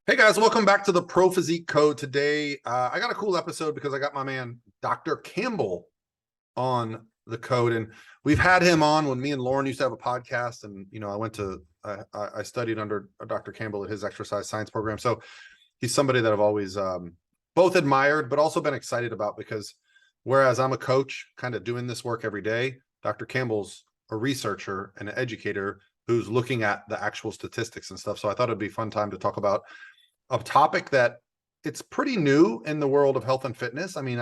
Hey guys, welcome back to the Pro Physique Code. Today, I got a cool episode because I got my man Dr. Campbell on the code, and we've had him on when me and Lauren used to have a podcast. And I studied under Dr. Campbell at his exercise science program, so he's somebody that I've always both admired, but also been excited about because whereas I'm a coach, kind of doing this work every day, Dr. Campbell's a researcher and an educator who's looking at the actual statistics and stuff. So I thought it'd be a fun time to talk about a topic that it's pretty new in the world of health and fitness. I mean,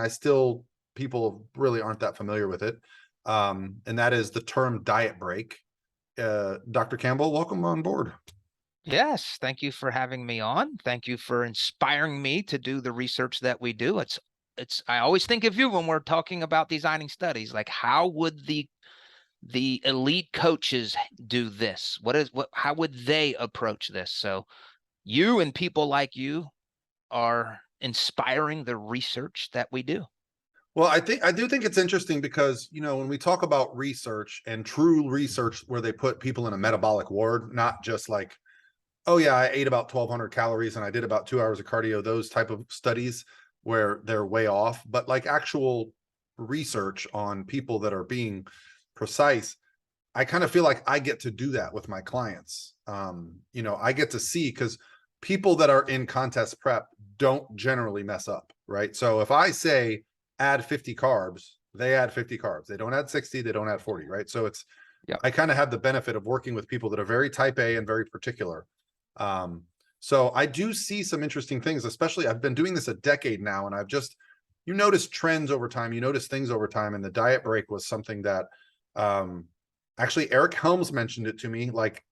people really aren't that familiar with it. And that is the term diet break. Dr. Campbell, welcome on board. Yes, thank you for having me on. Thank you for inspiring me to do the research that we do. I always think of you when we're talking about designing studies, like how would the elite coaches do this? How would they approach this? So you and people like you are inspiring the research that we do. Well, I do think it's interesting because, when we talk about research and true research where they put people in a metabolic ward, not just like, oh yeah, I ate about 1,200 calories and I did about 2 hours of cardio, those type of studies where they're way off, but like actual research on people that are being precise. I kind of feel like I get to do that with my clients. I get to see, because people that are in contest prep don't generally mess up, right? So if I say add 50 carbs, they add 50 carbs. They don't add 60, they don't add 40, right? So Yeah. I kind of have the benefit of working with people that are very type A and very particular. So I do see some interesting things, especially I've been doing this a decade now, and you notice trends over time, you notice things over time, and the diet break was something that, actually Eric Helms mentioned it to me like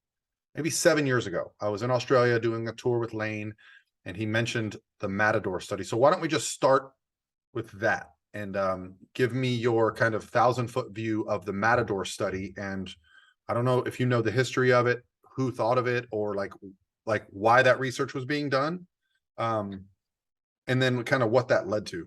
maybe 7 years ago. I was in Australia doing a tour with Lane, and he mentioned the Matador study. So why don't we just start with that and give me your kind of 1,000-foot view of the Matador study. And I don't know if you know the history of it, who thought of it, or like why that research was being done, um, and then kind of what that led to.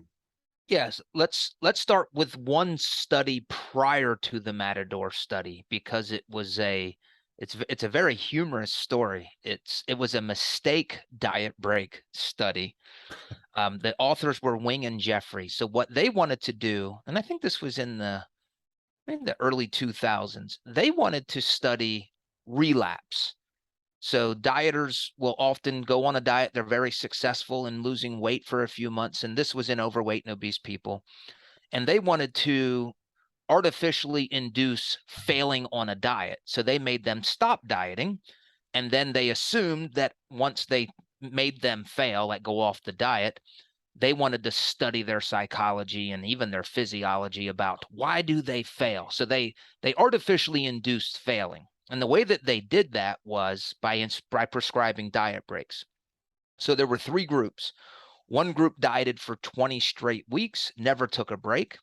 Yes, let's start with one study prior to the Matador study because it's a very humorous story. It was a mistake diet break study. The authors were Wing and Jeffrey. So what they wanted to do, and I think this was maybe the early 2000s, they wanted to study relapse. So dieters will often go on a diet. They're very successful in losing weight for a few months, and this was in overweight and obese people. And they wanted to artificially induce failing on a diet. So they made them stop dieting. And then they assumed that once they made them fail, like go off the diet, they wanted to study their psychology and even their physiology about why do they fail. So they artificially induced failing. And the way that they did that was by prescribing diet breaks. So there were three groups. One group dieted for 20 straight weeks, never took a break.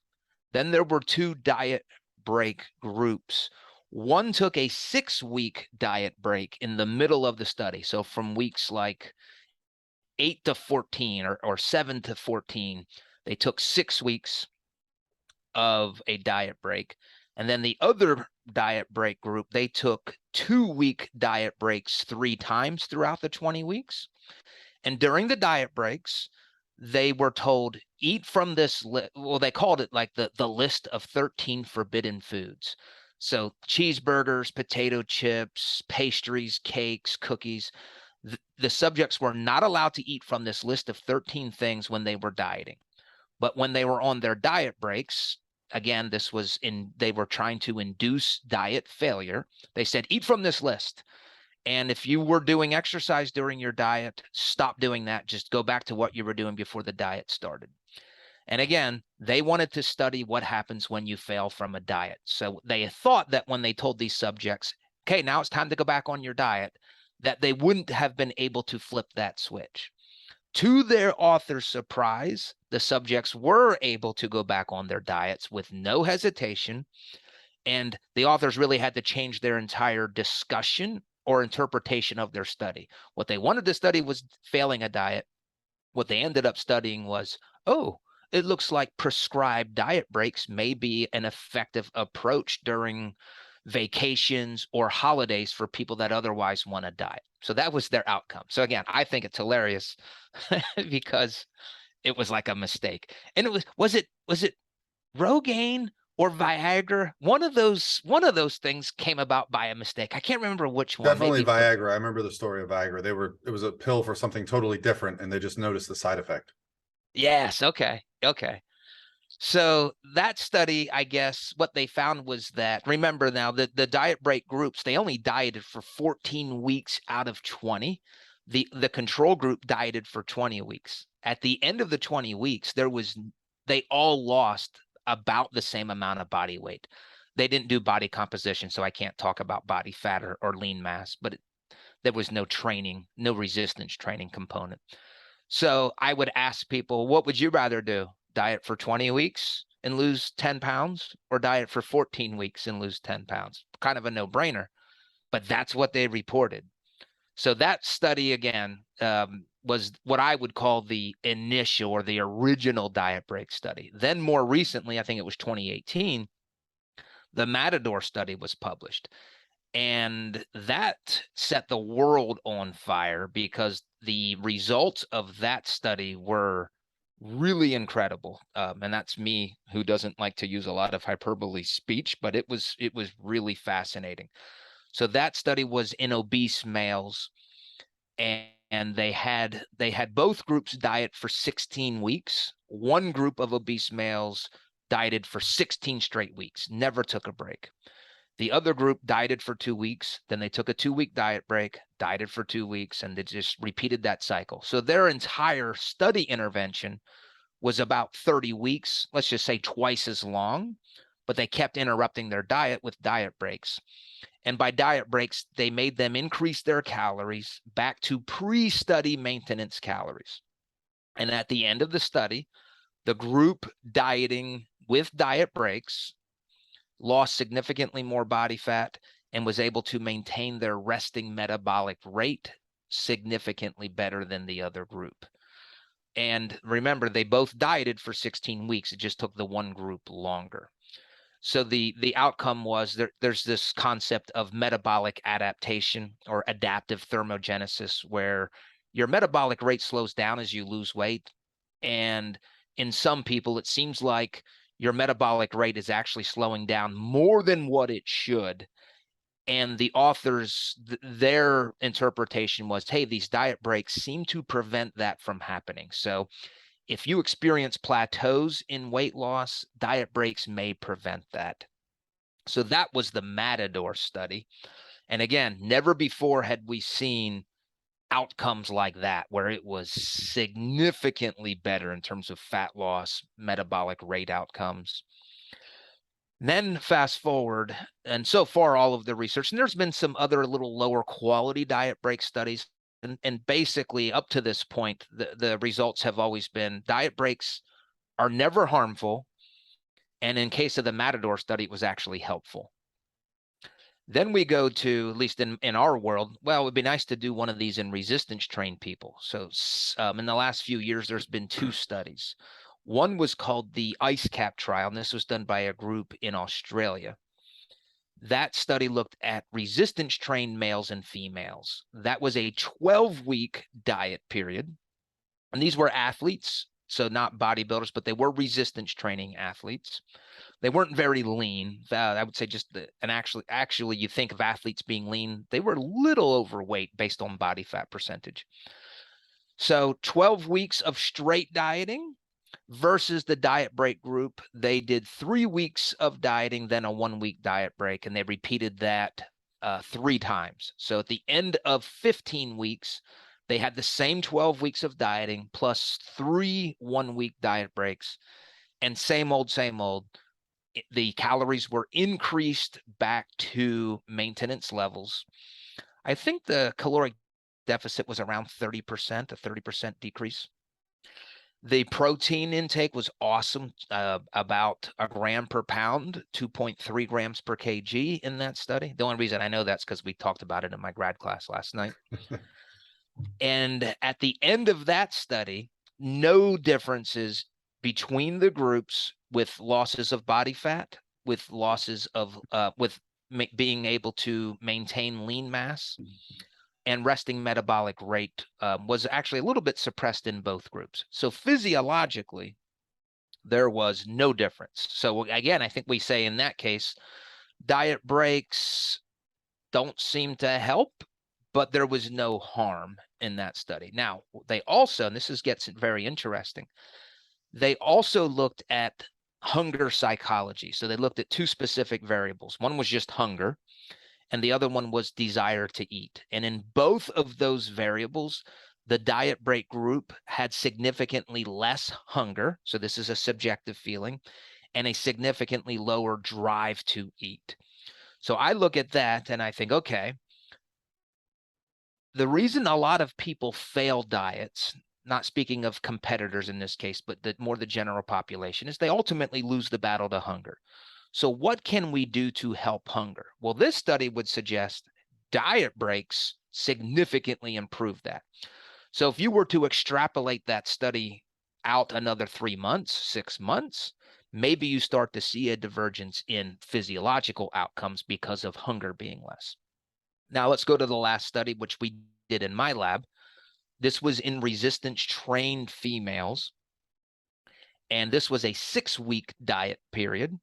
Then there were two diet break groups. One took a 6-week diet break in the middle of the study. So from weeks like 8 to 14 or 7 to 14, they took 6 weeks of a diet break. And then the other diet break group, they took 2-week diet breaks 3 times throughout the 20 weeks. And during the diet breaks, they were told, eat from this list. Well, they called it like the list of 13 forbidden foods. So cheeseburgers, potato chips, pastries, cakes, cookies. The subjects were not allowed to eat from this list of 13 things when they were dieting. But when they were on their diet breaks, again, they were trying to induce diet failure. They said, eat from this list. And if you were doing exercise during your diet, stop doing that. Just go back to what you were doing before the diet started. And again, they wanted to study what happens when you fail from a diet. So they thought that when they told these subjects, okay, now it's time to go back on your diet, that they wouldn't have been able to flip that switch. To their author's surprise, the subjects were able to go back on their diets with no hesitation. And the authors really had to change their entire discussion or interpretation of their study. What they wanted to study was failing a diet. What they ended up studying was, oh, it looks like prescribed diet breaks may be an effective approach during vacations or holidays for people that otherwise want to diet. So that was their outcome. So again, I think it's hilarious because it was like a mistake. And it was it Rogaine or Viagra? One of those things came about by a mistake. I can't remember which one. Definitely Maybe Viagra. I remember the story of Viagra. It was a pill for something totally different, and they just noticed the side effect. yes. Okay. Okay. So that study, I guess, what they found was that, remember now, the diet break groups, they only dieted for 14 weeks out of 20. The control group dieted for 20 weeks. At the end of the 20 weeks, they all lost about the same amount of body weight. They didn't do body composition, so I can't talk about body fat or lean mass, but there was no training, no resistance training component. So I would ask people, what would you rather do? Diet for 20 weeks and lose 10 pounds, or diet for 14 weeks and lose 10 pounds? Kind of a no-brainer, but that's what they reported. So that study, again, was what I would call the initial or the original diet break study. Then more recently, I think it was 2018, the Matador study was published. And that set the world on fire because the results of that study were really incredible. And that's me, who doesn't like to use a lot of hyperbole speech, but it was really fascinating. So that study was in obese males, and they had both groups diet for 16 weeks. One group of obese males dieted for 16 straight weeks, never took a break. The other group dieted for 2 weeks, then they took a 2-week diet break, dieted for 2 weeks, and they just repeated that cycle. So their entire study intervention was about 30 weeks, let's just say twice as long, but they kept interrupting their diet with diet breaks. And by diet breaks, they made them increase their calories back to pre-study maintenance calories. And at the end of the study, the group dieting with diet breaks lost significantly more body fat and was able to maintain their resting metabolic rate significantly better than the other group. And remember, they both dieted for 16 weeks. It just took the one group longer. So the outcome was there's this concept of metabolic adaptation or adaptive thermogenesis, where your metabolic rate slows down as you lose weight. And in some people, it seems like your metabolic rate is actually slowing down more than what it should. And the authors, their interpretation was, hey, these diet breaks seem to prevent that from happening. So if you experience plateaus in weight loss, diet breaks may prevent that. So that was the Matador study. And again, never before had we seen outcomes like that, where it was significantly better in terms of fat loss, metabolic rate outcomes. Then fast forward, and so far all of the research, and there's been some other little lower quality diet break studies, and basically up to this point, the results have always been diet breaks are never harmful, and in case of the Matador study, it was actually helpful. Then we go to, at least in our world, well, it would be nice to do one of these in resistance trained people. So in the last few years, there's been 2 studies. One was called the Ice Cap trial, and this was done by a group in Australia. That study looked at resistance trained males and females. That was a 12-week diet period. And these were athletes, so not bodybuilders, but they were resistance training athletes. They weren't very lean. I would say actually, you think of athletes being lean, they were a little overweight based on body fat percentage. So 12 weeks of straight dieting versus the diet break group. They did 3 weeks of dieting, then a 1-week diet break, and they repeated that 3 times. So at the end of 15 weeks, they had the same 12 weeks of dieting plus 3 1-week diet breaks, and same old, the calories were increased back to maintenance levels. I think the caloric deficit was around 30%, a 30% decrease. The protein intake was awesome, about a gram per pound, 2.3 grams per kg in that study. The only reason I know that's because we talked about it in my grad class last night. And at the end of that study, no differences between the groups with losses of body fat, with losses of with being able to maintain lean mass, and resting metabolic rate was actually a little bit suppressed in both groups. So physiologically, there was no difference. So again, I think we say in that case, diet breaks don't seem to help, but there was no harm in that study. Now, they also, and gets very interesting, they also looked at hunger psychology. So they looked at two specific variables. One was just hunger, and the other one was desire to eat. And in both of those variables, the diet break group had significantly less hunger. So this is a subjective feeling, and a significantly lower drive to eat. So I look at that and I think, okay, the reason a lot of people fail diets, not speaking of competitors in this case, but more the general population, is they ultimately lose the battle to hunger. So what can we do to help hunger? Well, this study would suggest diet breaks significantly improve that. So if you were to extrapolate that study out another 3 months, 6 months, maybe you start to see a divergence in physiological outcomes because of hunger being less. Now let's go to the last study, which we did in my lab. This was in resistance trained females, and this was a 6-week diet period.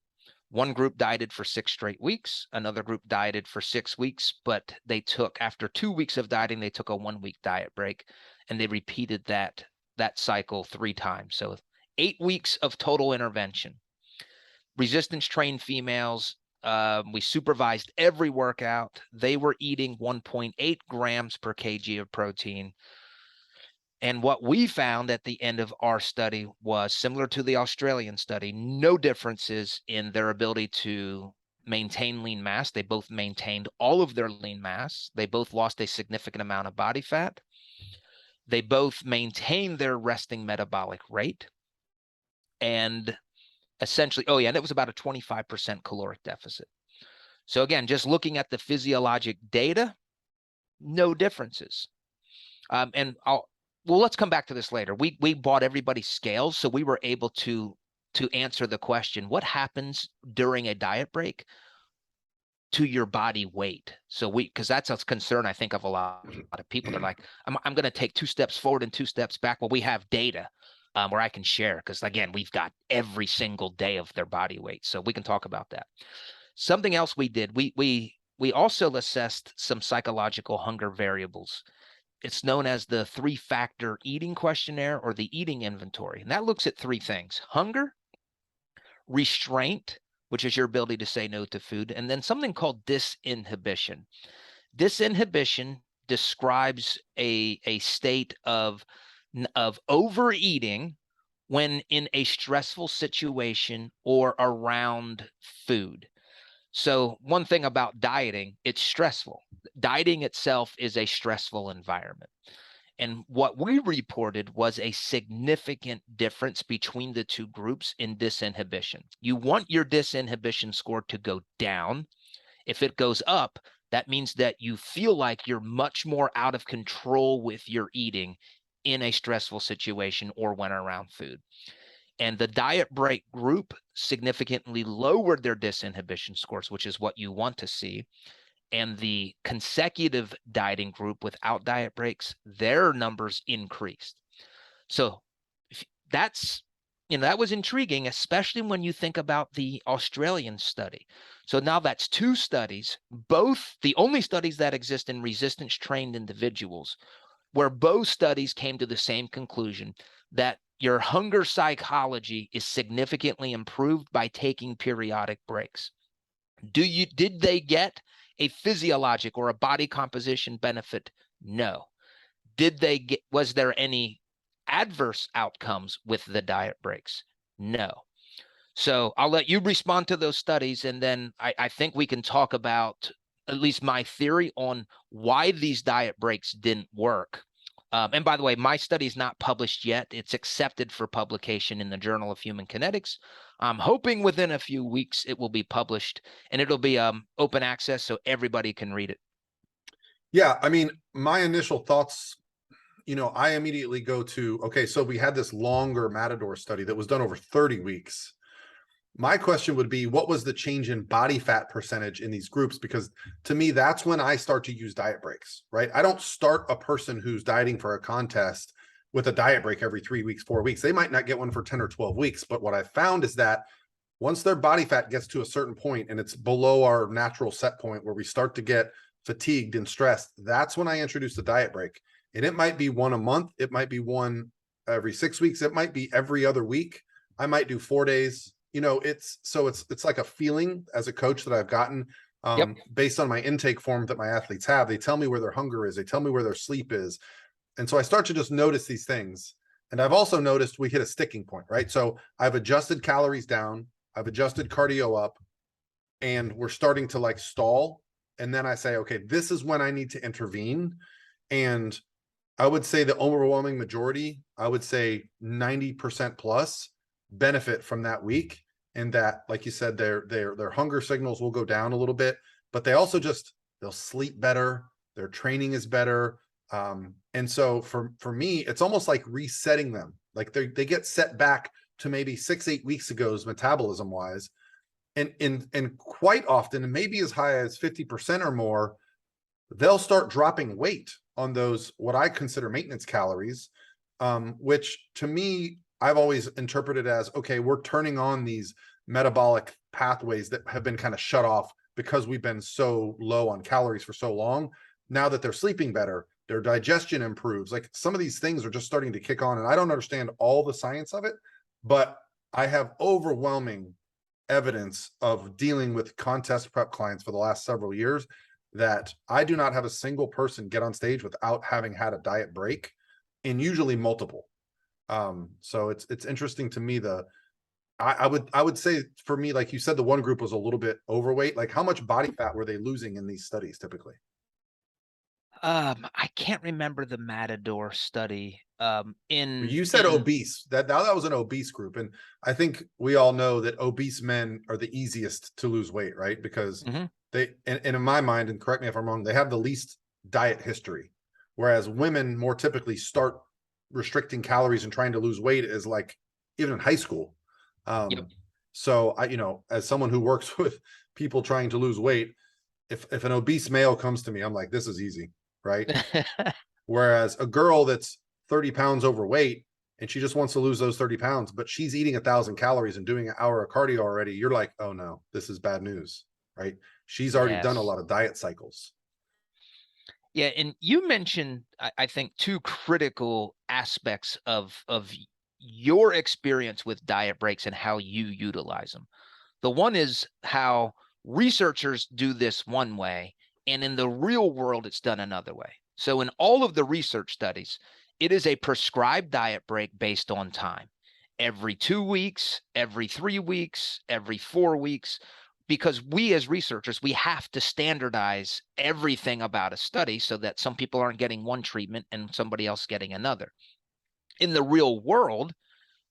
One group dieted for 6 straight weeks. Another group dieted for 6 weeks, but they took, after 2 weeks of dieting, they took a 1-week diet break, and they repeated that cycle 3 times. So 8 weeks of total intervention. Resistance trained females, we supervised every workout. They were eating 1.8 grams per kg of protein. And what we found at the end of our study was similar to the Australian study, no differences in their ability to maintain lean mass. They both maintained all of their lean mass. They both lost a significant amount of body fat. They both maintained their resting metabolic rate. And essentially, oh yeah, and it was about a 25% caloric deficit. So again, just looking at the physiologic data, no differences. Well, let's come back to this later. We bought everybody's scales, so we were able to answer the question, what happens during a diet break to your body weight? So because that's a concern, I think, of a lot of people. They're like, I'm going to take 2 steps forward and 2 steps back. Well, we have data where I can share, because again, we've got every single day of their body weight, so we can talk about that. Something else we did, we also assessed some psychological hunger variables. It's known as the 3-factor eating questionnaire, or the eating inventory. And that looks at 3 things: hunger, restraint, which is your ability to say no to food, and then something called disinhibition. Disinhibition describes a state of overeating when in a stressful situation or around food. So one thing about dieting, it's stressful. Dieting itself is a stressful environment. And what we reported was a significant difference between the 2 groups in disinhibition. You want your disinhibition score to go down. If it goes up, that means that you feel like you're much more out of control with your eating in a stressful situation or when around food. And the diet break group significantly lowered their disinhibition scores, which is what you want to see. And the consecutive dieting group without diet breaks, their numbers increased. So that's, that was intriguing, especially when you think about the Australian study. So now that's 2 studies, both the only studies that exist in resistance trained individuals, where both studies came to the same conclusion, that your hunger psychology is significantly improved by taking periodic breaks. Did they get a physiologic or a body composition benefit? No. Was there any adverse outcomes with the diet breaks? No. So I'll let you respond to those studies, and then I think we can talk about at least my theory on why these diet breaks didn't work. And by the way, my study is not published yet. It's accepted for publication in the Journal of Human Kinetics. I'm hoping within a few weeks it will be published, and it'll be open access so everybody can read it. Yeah, I mean, my initial thoughts, I immediately go to, okay, so we had this longer Matador study that was done over 30 weeks. My question would be, what was the change in body fat percentage in these groups? Because to me, that's when I start to use diet breaks, right? I don't start a person who's dieting for a contest with a diet break every 3 weeks, 4 weeks. They might not get one for 10 or 12 weeks. But what I found is that once their body fat gets to a certain point and it's below our natural set point where we start to get fatigued and stressed, that's when I introduce the diet break. And it might be one a month. It might be one every 6 weeks. It might be every other week. I might do 4 days. It's like a feeling as a coach that I've gotten Yep. based on my intake form that my athletes have. They tell me where their hunger is. They tell me where their sleep is. And so I start to just notice these things. And I've also noticed we hit a sticking point, right? So I've adjusted calories down. I've adjusted cardio up, and we're starting to like stall. And then I say, okay, this is when I need to intervene. And I would say the overwhelming majority, I would say 90% plus, benefit from that week. And that, like you said, their hunger signals will go down a little bit, but they also they'll sleep better. Their training is better. And so for me, it's almost like resetting them. Like they get set back to maybe 6-8 weeks ago's metabolism wise. And quite often, and maybe as high as 50% or more, they'll start dropping weight on those, what I consider maintenance calories, which to me, I've always interpreted as, okay, we're turning on these metabolic pathways that have been kind of shut off because we've been so low on calories for so long. Now that they're sleeping better, their digestion improves. Like some of these things are just starting to kick on. And I don't understand all the science of it, but I have overwhelming evidence of dealing with contest prep clients for the last several years that I do not have a single person get on stage without having had a diet break, and usually multiple. So it's interesting to me. I would say for me, like you said, the one group was a little bit overweight. Like how much body fat were they losing in these studies typically? I can't remember the Matador study. You said In obese. That was an obese group, and I think we all know that obese men are the easiest to lose weight, right? Because Mhm. and in my mind, and correct me if I'm wrong, they have the least diet history, whereas women more typically start restricting calories and trying to lose weight is like even in high school. Yep. So as someone who works with people trying to lose weight, if an obese male comes to me, I'm like, this is easy, right? Whereas a girl that's 30 pounds overweight and she just wants to lose those 30 pounds, but she's eating 1,000 calories and doing an hour of cardio already, you're like, oh no, this is bad news, right? She's already done a Yes. lot of diet cycles. Yeah, and you mentioned, I think, two critical aspects of your experience with diet breaks and how you utilize them. The one is how researchers do this one way, and in the real world, it's done another way. So, in all of the research studies, it is a prescribed diet break based on time. Every 2 weeks, every 3 weeks, every 4 weeks, because we as researchers, we have to standardize everything about a study so that some people aren't getting one treatment and somebody else getting another. In the real world,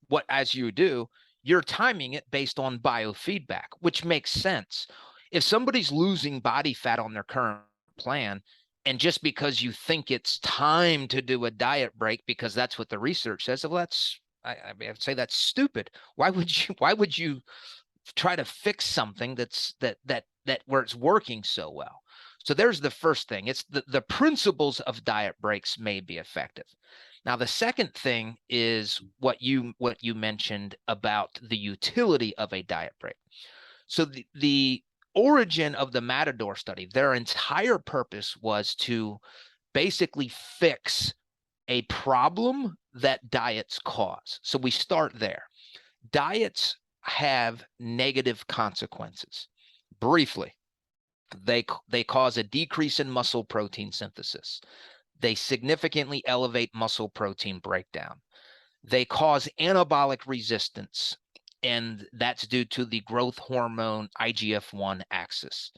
what as you do, you're timing it based on biofeedback, which makes sense. If somebody's losing body fat on their current plan, and just because you think it's time to do a diet break because that's what the research says, well, I would say that's stupid. Why would you try to fix something that where it's working so well? So there's the first thing. It's the principles of diet breaks may be effective. Now, the second thing is what you mentioned about the utility of a diet break. So the origin of the Matador study, their entire purpose was to basically fix a problem that diets cause. So we start there. Diets have negative consequences. Briefly, they cause a decrease in muscle protein synthesis. They significantly elevate muscle protein breakdown. They cause anabolic resistance, and that's due to the growth hormone IGF-1 axis.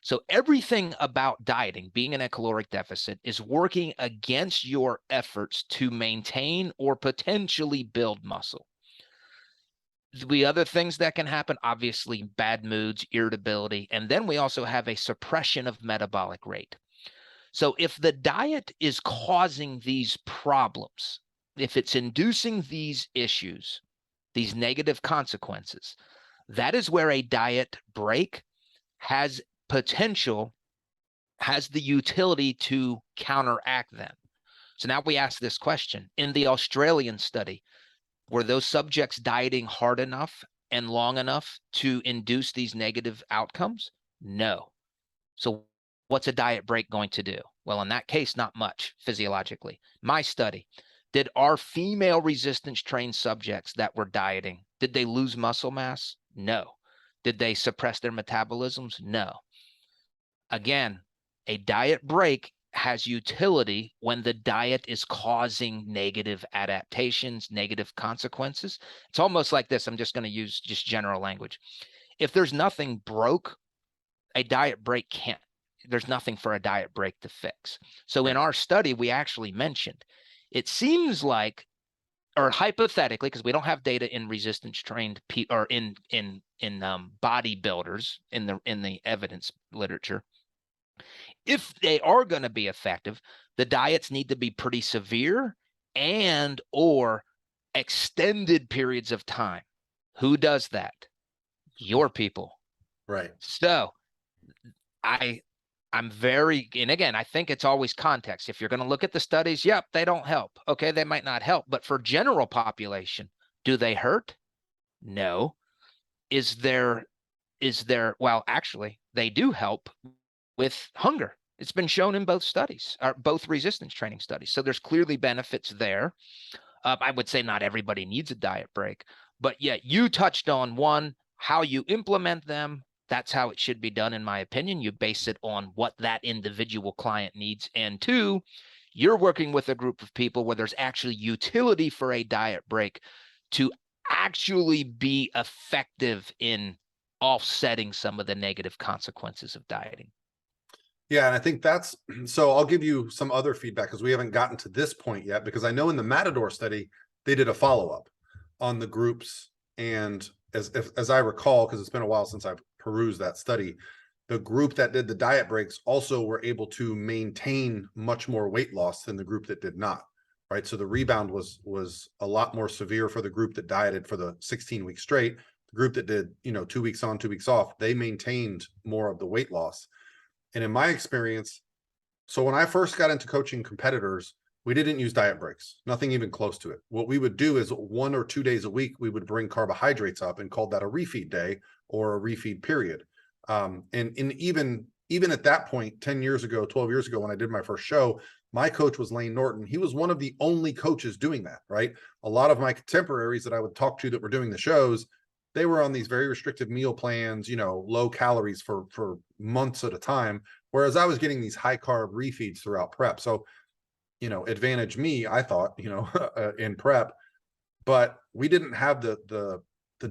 So everything about dieting, being in a caloric deficit, is working against your efforts to maintain or potentially build muscle. The other things that can happen, obviously, bad moods, irritability, and then we also have a suppression of metabolic rate. So if the diet is causing these problems, if it's inducing these issues, these negative consequences, That is where a diet break has potential, has the utility to counteract them. So now we ask this question. In the Australian study, were those subjects dieting hard enough and long enough to induce these negative outcomes? No. So what's a diet break going to do? Well, in that case, not much physiologically. My study, did our female resistance trained subjects that were dieting, did they lose muscle mass? No. Did they suppress their metabolisms? No. Again, a diet break has utility when the diet is causing negative adaptations, negative consequences. It's almost like this. I'm just going to use just general language. If there's nothing broke, a diet break can't, there's nothing for a diet break to fix. So in our study, we actually mentioned, it seems like, or hypothetically, because we don't have data in resistance trained or in bodybuilders in the evidence literature, if they are going to be effective, the diets need to be pretty severe and or extended periods of time. Who does that? Your people. Right. So I'm very, and again, I think it's always context. If you're going to look at the studies, yep, they don't help. Okay, they might not help, but for general population, do they hurt? No. Is there, well, actually, they do help with hunger. It's been shown in both studies, or both resistance training studies. So there's clearly benefits there. I would say not everybody needs a diet break, but yeah, you touched on one, how you implement them. That's how it should be done, in my opinion. You base it on what that individual client needs. And two, you're working with a group of people where there's actually utility for a diet break to actually be effective in offsetting some of the negative consequences of dieting. Yeah, and I think that's, so I'll give you some other feedback because we haven't gotten to this point yet, because I know in the Matador study, they did a follow-up on the groups. And as I recall, because it's been a while since I've perused that study, the group that did the diet breaks also were able to maintain much more weight loss than the group that did not, right? So the rebound was a lot more severe for the group that dieted for the 16 weeks straight. The group that did, 2 weeks on, 2 weeks off, they maintained more of the weight loss. And in my experience, so when I first got into coaching competitors, we didn't use diet breaks, nothing even close to it. What we would do is 1 or 2 days a week, we would bring carbohydrates up and called that a refeed day or a refeed period. And even at that point, 10 years ago, 12 years ago, when I did my first show, my coach was Lane Norton. He was one of the only coaches doing that, right? A lot of my contemporaries that I would talk to that were doing the shows, they were on these very restrictive meal plans, low calories for months at a time. Whereas I was getting these high carb refeeds throughout prep. So, advantage me, I thought, in prep, but we didn't have the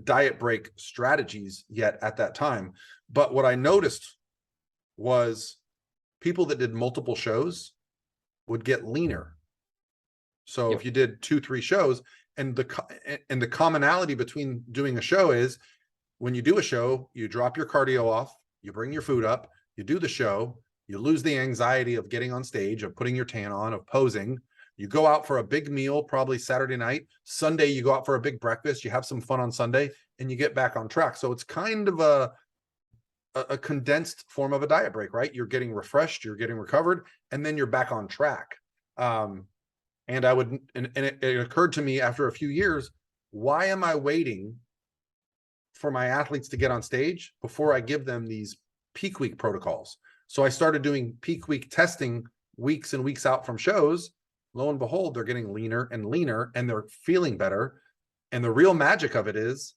diet break strategies yet at that time. But what I noticed was people that did multiple shows would get leaner. So Yep. if you did 2-3 shows, and the commonality between doing a show is when you do a show, you drop your cardio off, you bring your food up, you do the show, you lose the anxiety of getting on stage, of putting your tan on, of posing. You go out for a big meal, probably Saturday night. Sunday, you go out for a big breakfast. You have some fun on Sunday, and you get back on track. So it's kind of a condensed form of a diet break, right? You're getting refreshed, you're getting recovered, and then you're back on track. And it occurred to me after a few years, why am I waiting for my athletes to get on stage before I give them these peak week protocols? So I started doing peak week testing weeks and weeks out from shows. Lo and behold, they're getting leaner and leaner and they're feeling better. And the real magic of it is,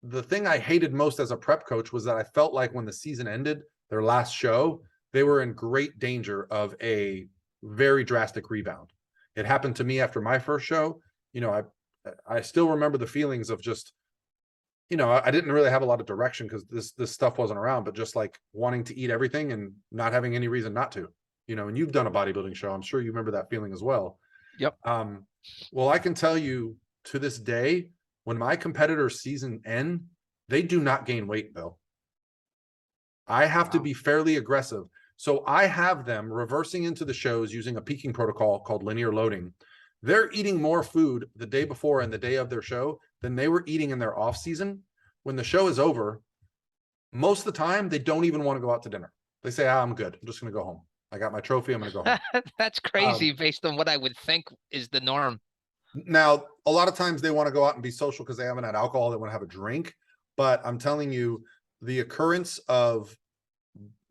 the thing I hated most as a prep coach was that I felt like when the season ended, their last show, they were in great danger of a very drastic rebound. It happened to me after my first show. I still remember the feelings of just, I didn't really have a lot of direction because this stuff wasn't around, but just like wanting to eat everything and not having any reason not to, and you've done a bodybuilding show. I'm sure you remember that feeling as well. Yep. Well, I can tell you to this day, when my competitors' season end, they do not gain weight, Bill. I have to be fairly aggressive. So I have them reversing into the shows using a peaking protocol called linear loading. They're eating more food the day before and the day of their show than they were eating in their off season, when the show is over, most of the time they don't even want to go out to dinner. They say, I'm good. I'm just going to go home. I got my trophy. I'm going to go home. That's crazy based on what I would think is the norm. Now, a lot of times they want to go out and be social because they haven't had alcohol. They want to have a drink. But I'm telling you, the occurrence of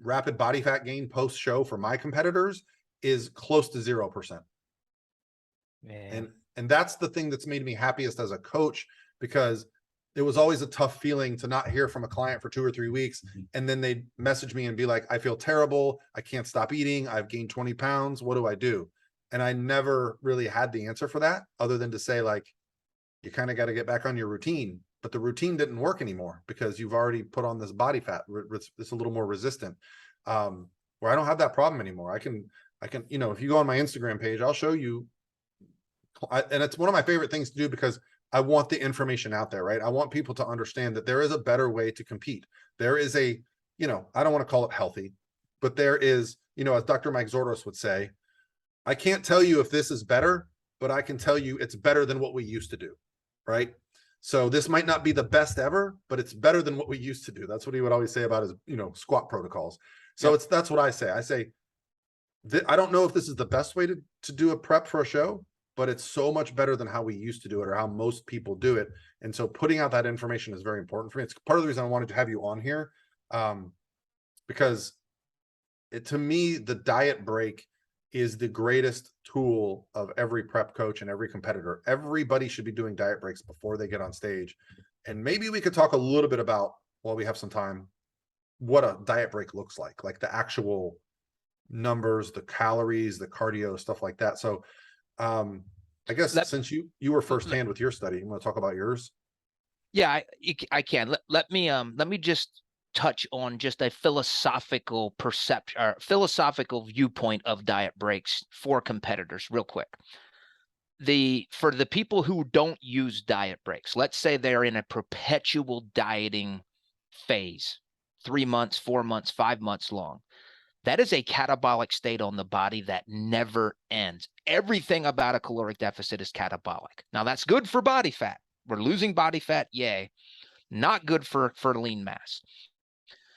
rapid body fat gain post-show for my competitors is close to 0%. Man. And that's the thing that's made me happiest as a coach, because it was always a tough feeling to not hear from a client for 2 or 3 weeks. And then they'd message me and be like, I feel terrible. I can't stop eating. I've gained 20 pounds. What do I do? And I never really had the answer for that, other than to say, like, you kind of got to get back on your routine. But the routine didn't work anymore because you've already put on this body fat. It's a little more resistant, where I don't have that problem anymore. I can, you know, if you go on my Instagram page, I'll show you. And it's one of my favorite things to do because I want the information out there, right? I want people to understand that there is a better way to compete. There is a, you know, I don't want to call it healthy, but there is, you know, as Dr. Mike Zordos would say, I can't tell you if this is better, but I can tell you it's better than what we used to do, right? So this might not be the best ever, but it's better than what we used to do. That's what he would always say about his, you know, squat protocols. So that's what I say. I say, I don't know if this is the best way to do a prep for a show, but it's so much better than how we used to do it or how most people do it. And so putting out that information is very important for me. It's part of the reason I wanted to have you on here, because to me, the diet break is the greatest tool of every prep coach and every competitor. Everybody should be doing diet breaks before they get on stage. And maybe we could talk a little bit about, while we have some time, what a diet break looks like the actual numbers, the calories, the cardio, stuff like that. So I guess since you were firsthand with your study, you want to talk about yours? Yeah, I can. Let me just touch on just a philosophical perception or philosophical viewpoint of diet breaks for competitors real quick. For the people who don't use diet breaks, let's say they're in a perpetual dieting phase, 3 months, 4 months, 5 months long. That is a catabolic state on the body that never ends. Everything about a caloric deficit is catabolic. Now, that's good for body fat. We're losing body fat, yay. Not good for lean mass.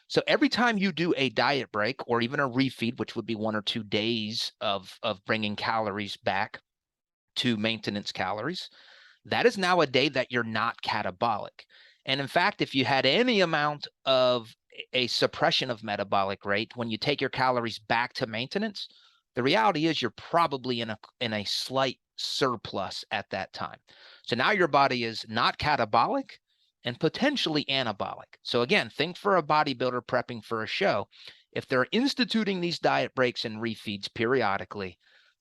So every time you do a diet break or even a refeed, which would be 1 or 2 days of bringing calories back to maintenance calories, that is now a day that you're not catabolic. And in fact, if you had any amount of a suppression of metabolic rate, when you take your calories back to maintenance, the reality is you're probably in a slight surplus at that time. So now your body is not catabolic and potentially anabolic. So again, think for a bodybuilder prepping for a show. If they're instituting these diet breaks and refeeds periodically,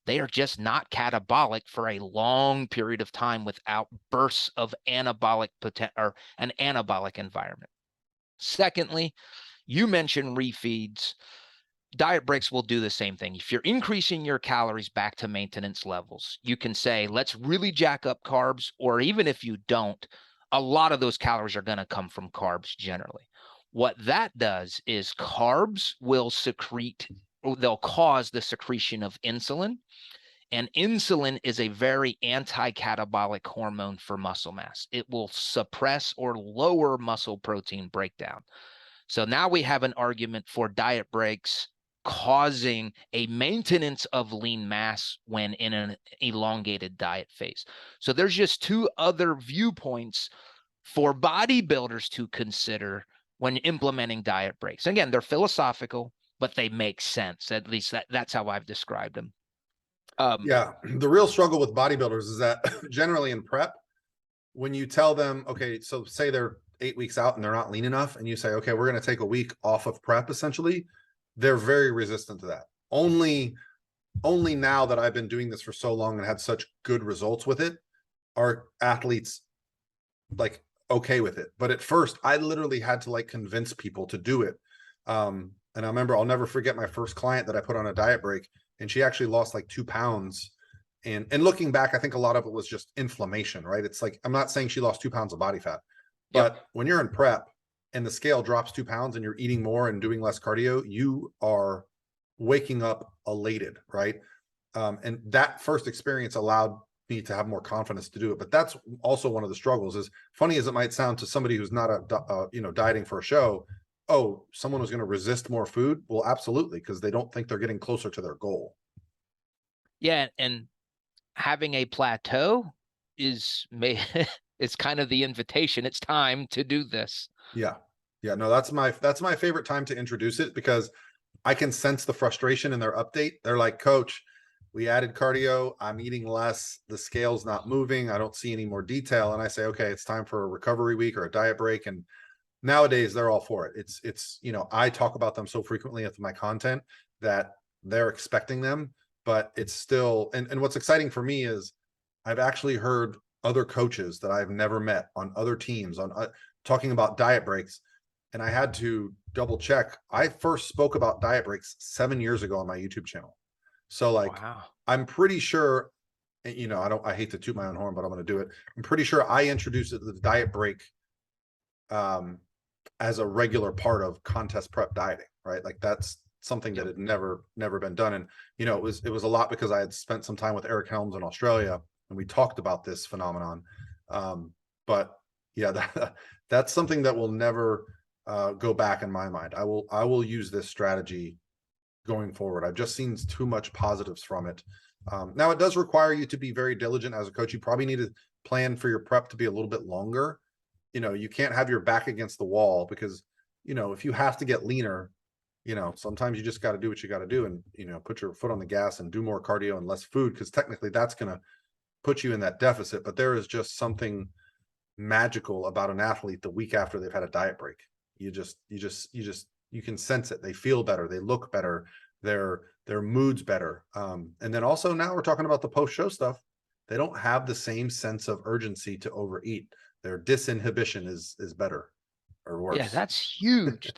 they are just not catabolic for a long period of time without bursts of anabolic or an anabolic environment. Secondly, you mentioned refeeds. Diet breaks will do the same thing. If you're increasing your calories back to maintenance levels, you can say, let's really jack up carbs, or even if you don't, a lot of those calories are going to come from carbs generally. What that does is carbs will secrete, or they'll cause the secretion of insulin. And insulin is a very anti-catabolic hormone for muscle mass. It will suppress or lower muscle protein breakdown. So now we have an argument for diet breaks causing a maintenance of lean mass when in an elongated diet phase. So there's just 2 other viewpoints for bodybuilders to consider when implementing diet breaks. Again, they're philosophical, but they make sense. At least that's how I've described them. Yeah, the real struggle with bodybuilders is that generally in prep, when you tell them, okay, so say they're 8 weeks out and they're not lean enough, and you say, okay, we're going to take a week off of prep, essentially, they're very resistant to that. Only now that I've been doing this for so long and had such good results with it, are athletes like okay with it. But at first, I literally had to like convince people to do it. And I remember, I'll never forget my first client that I put on a diet break, and she actually lost like 2 pounds. And looking back, I think a lot of it was just inflammation, right? It's like, I'm not saying she lost 2 pounds of body fat, but when you're in prep and the scale drops 2 pounds and you're eating more and doing less cardio, you are waking up elated, right? And that first experience allowed need to have more confidence to do it. But that's also one of the struggles. As funny as it might sound to somebody who's not dieting for a show, oh, someone was going to resist more food. Well, absolutely, because they don't think they're getting closer to their goal. Yeah, and having a plateau is it's kind of the invitation. It's time to do this. Yeah. No, that's my favorite time to introduce it, because I can sense the frustration in their update. They're like, coach, we added cardio. I'm eating less. The scale's not moving. I don't see any more detail. And I say, okay, it's time for a recovery week or a diet break. And nowadays they're all for it. It's, I talk about them so frequently with my content that they're expecting them, but it's still, and what's exciting for me is I've actually heard other coaches that I've never met on other teams on talking about diet breaks. And I had to double check. I first spoke about diet breaks 7 years ago on my YouTube channel. So like, Wow. I'm pretty sure, I hate to toot my own horn, but I'm going to do it. I'm pretty sure I introduced the diet break as a regular part of contest prep dieting, right? Like that's something that had never been done. And, it was a lot because I had spent some time with Eric Helms in Australia and we talked about this phenomenon. But yeah, that's something that will never go back in my mind. I will use this strategy going forward. I've just seen too much positives from it. Now it does require you to be very diligent as a coach. You probably need to plan for your prep to be a little bit longer. You can't have your back against the wall, because, if you have to get leaner, sometimes you just got to do what you got to do and, put your foot on the gas and do more cardio and less food, because technically that's going to put you in that deficit. But there is just something magical about an athlete the week after they've had a diet break. You can sense it. They feel better. They look better. Their mood's better. And then also now we're talking about the post-show stuff. They don't have the same sense of urgency to overeat. Their disinhibition is better or worse. Yeah, that's huge.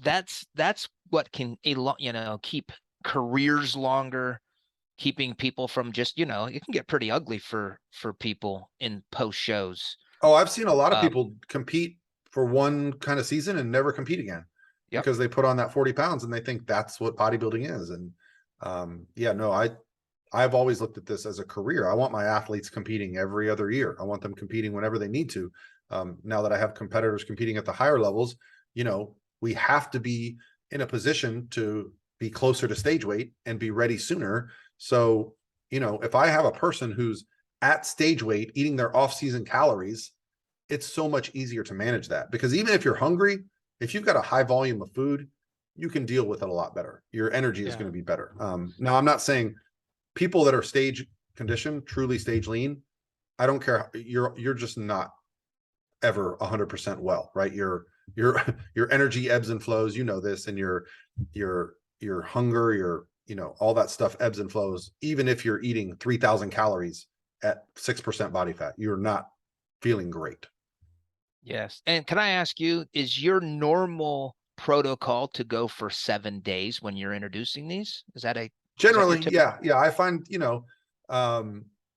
That's what can keep careers longer, keeping people from just, it can get pretty ugly for people in post shows. Oh, I've seen a lot of people compete for one kind of season and never compete again because they put on that 40 pounds and they think that's what bodybuilding is. And I've always looked at this as a career. I want my athletes competing every other year. I want them competing whenever they need to. Now that I have competitors competing at the higher levels, we have to be in a position to be closer to stage weight and be ready sooner. So, if I have a person who's at stage weight eating their off-season calories, it's so much easier to manage that, because even if you're hungry, if you've got a high volume of food, you can deal with it a lot better. Your energy is going to be better. Now, I'm not saying people that are stage conditioned, truly stage lean, I don't care. You're just not ever 100% well, right? Your energy ebbs and flows, this, and your hunger, all that stuff ebbs and flows. Even if you're eating 3,000 calories at 6% body fat, you're not feeling great. Yes. And can I ask you, is your normal protocol to go for 7 days when you're introducing these? Is that generally, yeah. I find,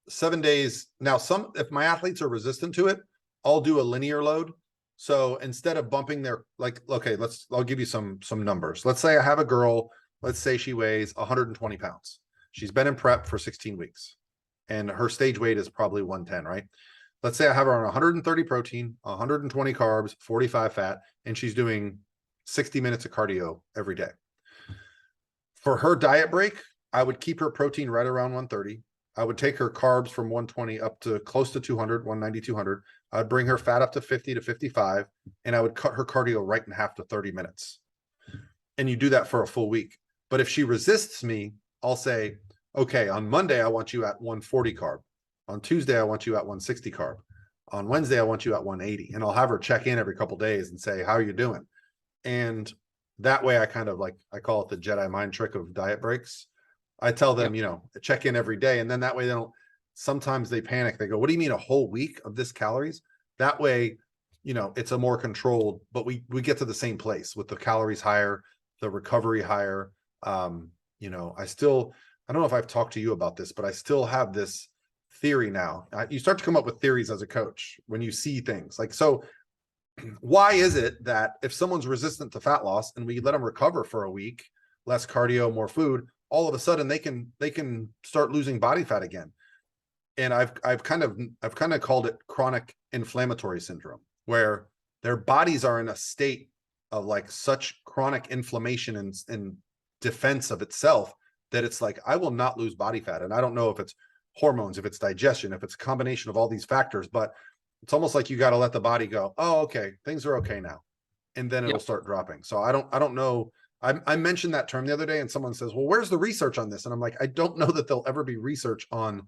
7 days. Now, if my athletes are resistant to it, I'll do a linear load. So instead of bumping their, I'll give you some numbers. Let's say I have a girl, let's say she weighs 120 pounds. She's been in prep for 16 weeks and her stage weight is probably 110, right? Let's say I have her on 130 protein, 120 carbs, 45 fat, and she's doing 60 minutes of cardio every day. For her diet break, I would keep her protein right around 130. I would take her carbs from 120 up to close to 200, 190, 200. I'd bring her fat up to 50 to 55, and I would cut her cardio right in half to 30 minutes. And you do that for a full week. But if she resists me, I'll say, okay, on Monday, I want you at 140 carb. On Tuesday, I want you at 160 carb. On Wednesday, I want you at 180. And I'll have her check in every couple of days and say, how are you doing? And that way I kind of I call it the Jedi mind trick of diet breaks. I tell them, check in every day. And then that way sometimes they panic. They go, what do you mean a whole week of this calories? That way, it's a more controlled, but we get to the same place with the calories higher, the recovery higher. I don't know if I've talked to you about this, but I still have this theory now. You start to come up with theories as a coach when you see things so why is it that if someone's resistant to fat loss and we let them recover for a week, less cardio, more food, all of a sudden they can start losing body fat again. And I've kind of called it chronic inflammatory syndrome, where their bodies are in a state of like such chronic inflammation and defense of itself that it's like, I will not lose body fat. And I don't know if it's hormones, if it's digestion, if it's a combination of all these factors, but it's almost like you got to let the body go, oh, okay, things are okay now. And then it'll start dropping. So I don't know. I mentioned that term the other day and someone says, well, where's the research on this? And I'm like, I don't know that there'll ever be research on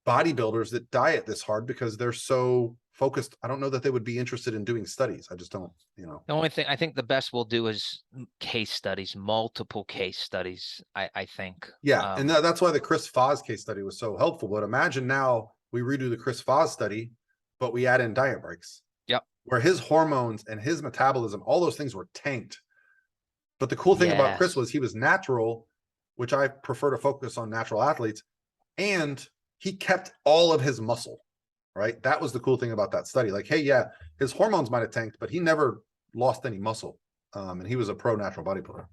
bodybuilders that diet this hard because they're so focused. I don't know that they would be interested in doing studies. I just don't, The only thing I think the best we'll do is case studies, multiple case studies. I think. Yeah. And that's why the Chris Foz case study was so helpful. But imagine now we redo the Chris Foz study, but we add in diet breaks. Yep. Where his hormones and his metabolism, all those things were tanked. But the cool thing about Chris was he was natural, which I prefer to focus on natural athletes, and he kept all of his muscle, right? That was the cool thing about that study. Like, hey, yeah, his hormones might have tanked, but he never lost any muscle. And he was a pro natural bodybuilder.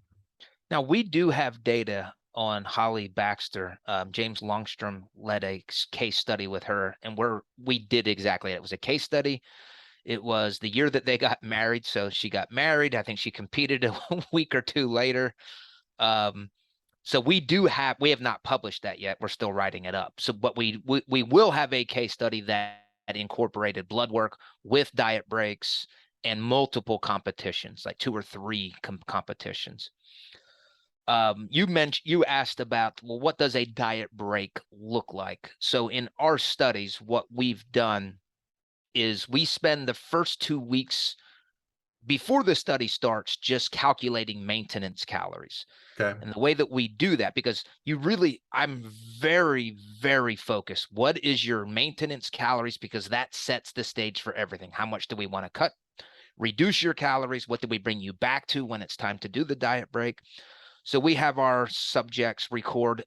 Now, we do have data on Holly Baxter. James Longstrom led a case study with her, and we did exactly it. It was a case study. It was the year that they got married. So she got married. I think she competed a week or two later. So we have not published that yet. We're still writing it up. So, but we will have a case study that incorporated blood work with diet breaks and multiple competitions, like 2 or 3 competitions. You asked about, well, what does a diet break look like? So in our studies, what we've done is we spend the first 2 weeks before the study starts just calculating maintenance calories. Okay. And the way that we do that, because I'm very, very focused. What is your maintenance calories? Because that sets the stage for everything. How much do we want to cut? Reduce your calories. What do we bring you back to when it's time to do the diet break? So we have our subjects record,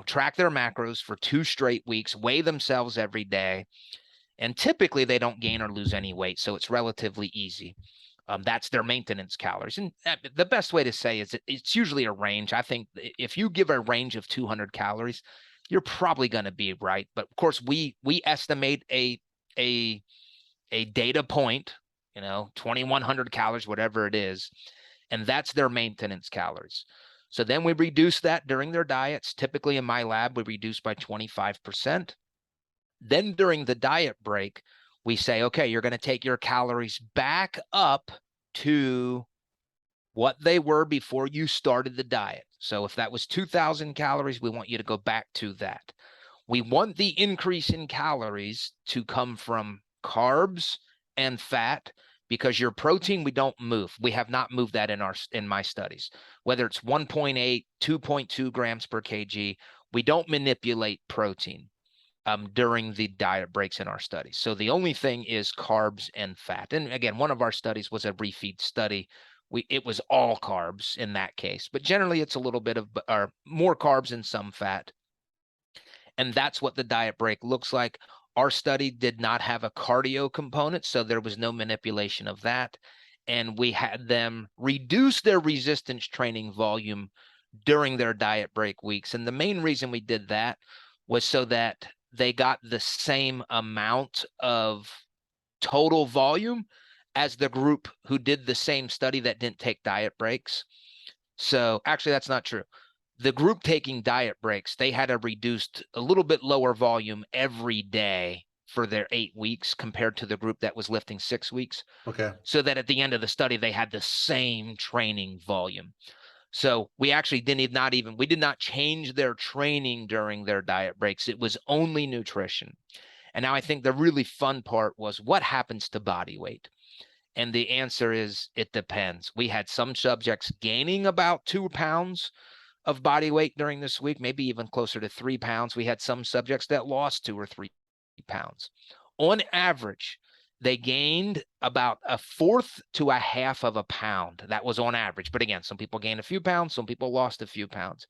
track their macros for 2 straight weeks, weigh themselves every day. And typically they don't gain or lose any weight. So it's relatively easy. That's their maintenance calories. And the best way to say is it's usually a range. I think if you give a range of 200 calories, you're probably going to be right. But of course, we estimate a data point, 2,100 calories, whatever it is, and that's their maintenance calories. So then we reduce that during their diets. Typically in my lab, we reduce by 25%. Then during the diet break, we say, okay, you're going to take your calories back up to what they were before you started the diet. So if that was 2,000 calories, we want you to go back to that. We want the increase in calories to come from carbs and fat, because your protein, we don't move. We have not moved that in my studies. Whether it's 1.8, 2.2 grams per kg, we don't manipulate protein during the diet breaks in our studies. So the only thing is carbs and fat. And again, one of our studies was a refeed study. It was all carbs in that case, but generally it's a little bit of more carbs and some fat. And that's what the diet break looks like. Our study did not have a cardio component, so there was no manipulation of that. And we had them reduce their resistance training volume during their diet break weeks. And the main reason we did that was so that they got the same amount of total volume as the group who did the same study that didn't take diet breaks. So actually, that's not true. The group taking diet breaks, they had a little bit lower volume every day for their 8 weeks compared to the group that was lifting 6 weeks. Okay. So that at the end of the study, they had the same training volume. So we actually we did not change their training during their diet breaks. It was only nutrition. And now I think the really fun part was what happens to body weight? And the answer is it depends. We had some subjects gaining about 2 pounds of body weight during this week, maybe even closer to 3 pounds. We had some subjects that lost 2 or 3 pounds. On average, they gained about 1/4 to 1/2 of a pound. That was on average. But again, some people gained a few pounds, some people lost a few pounds.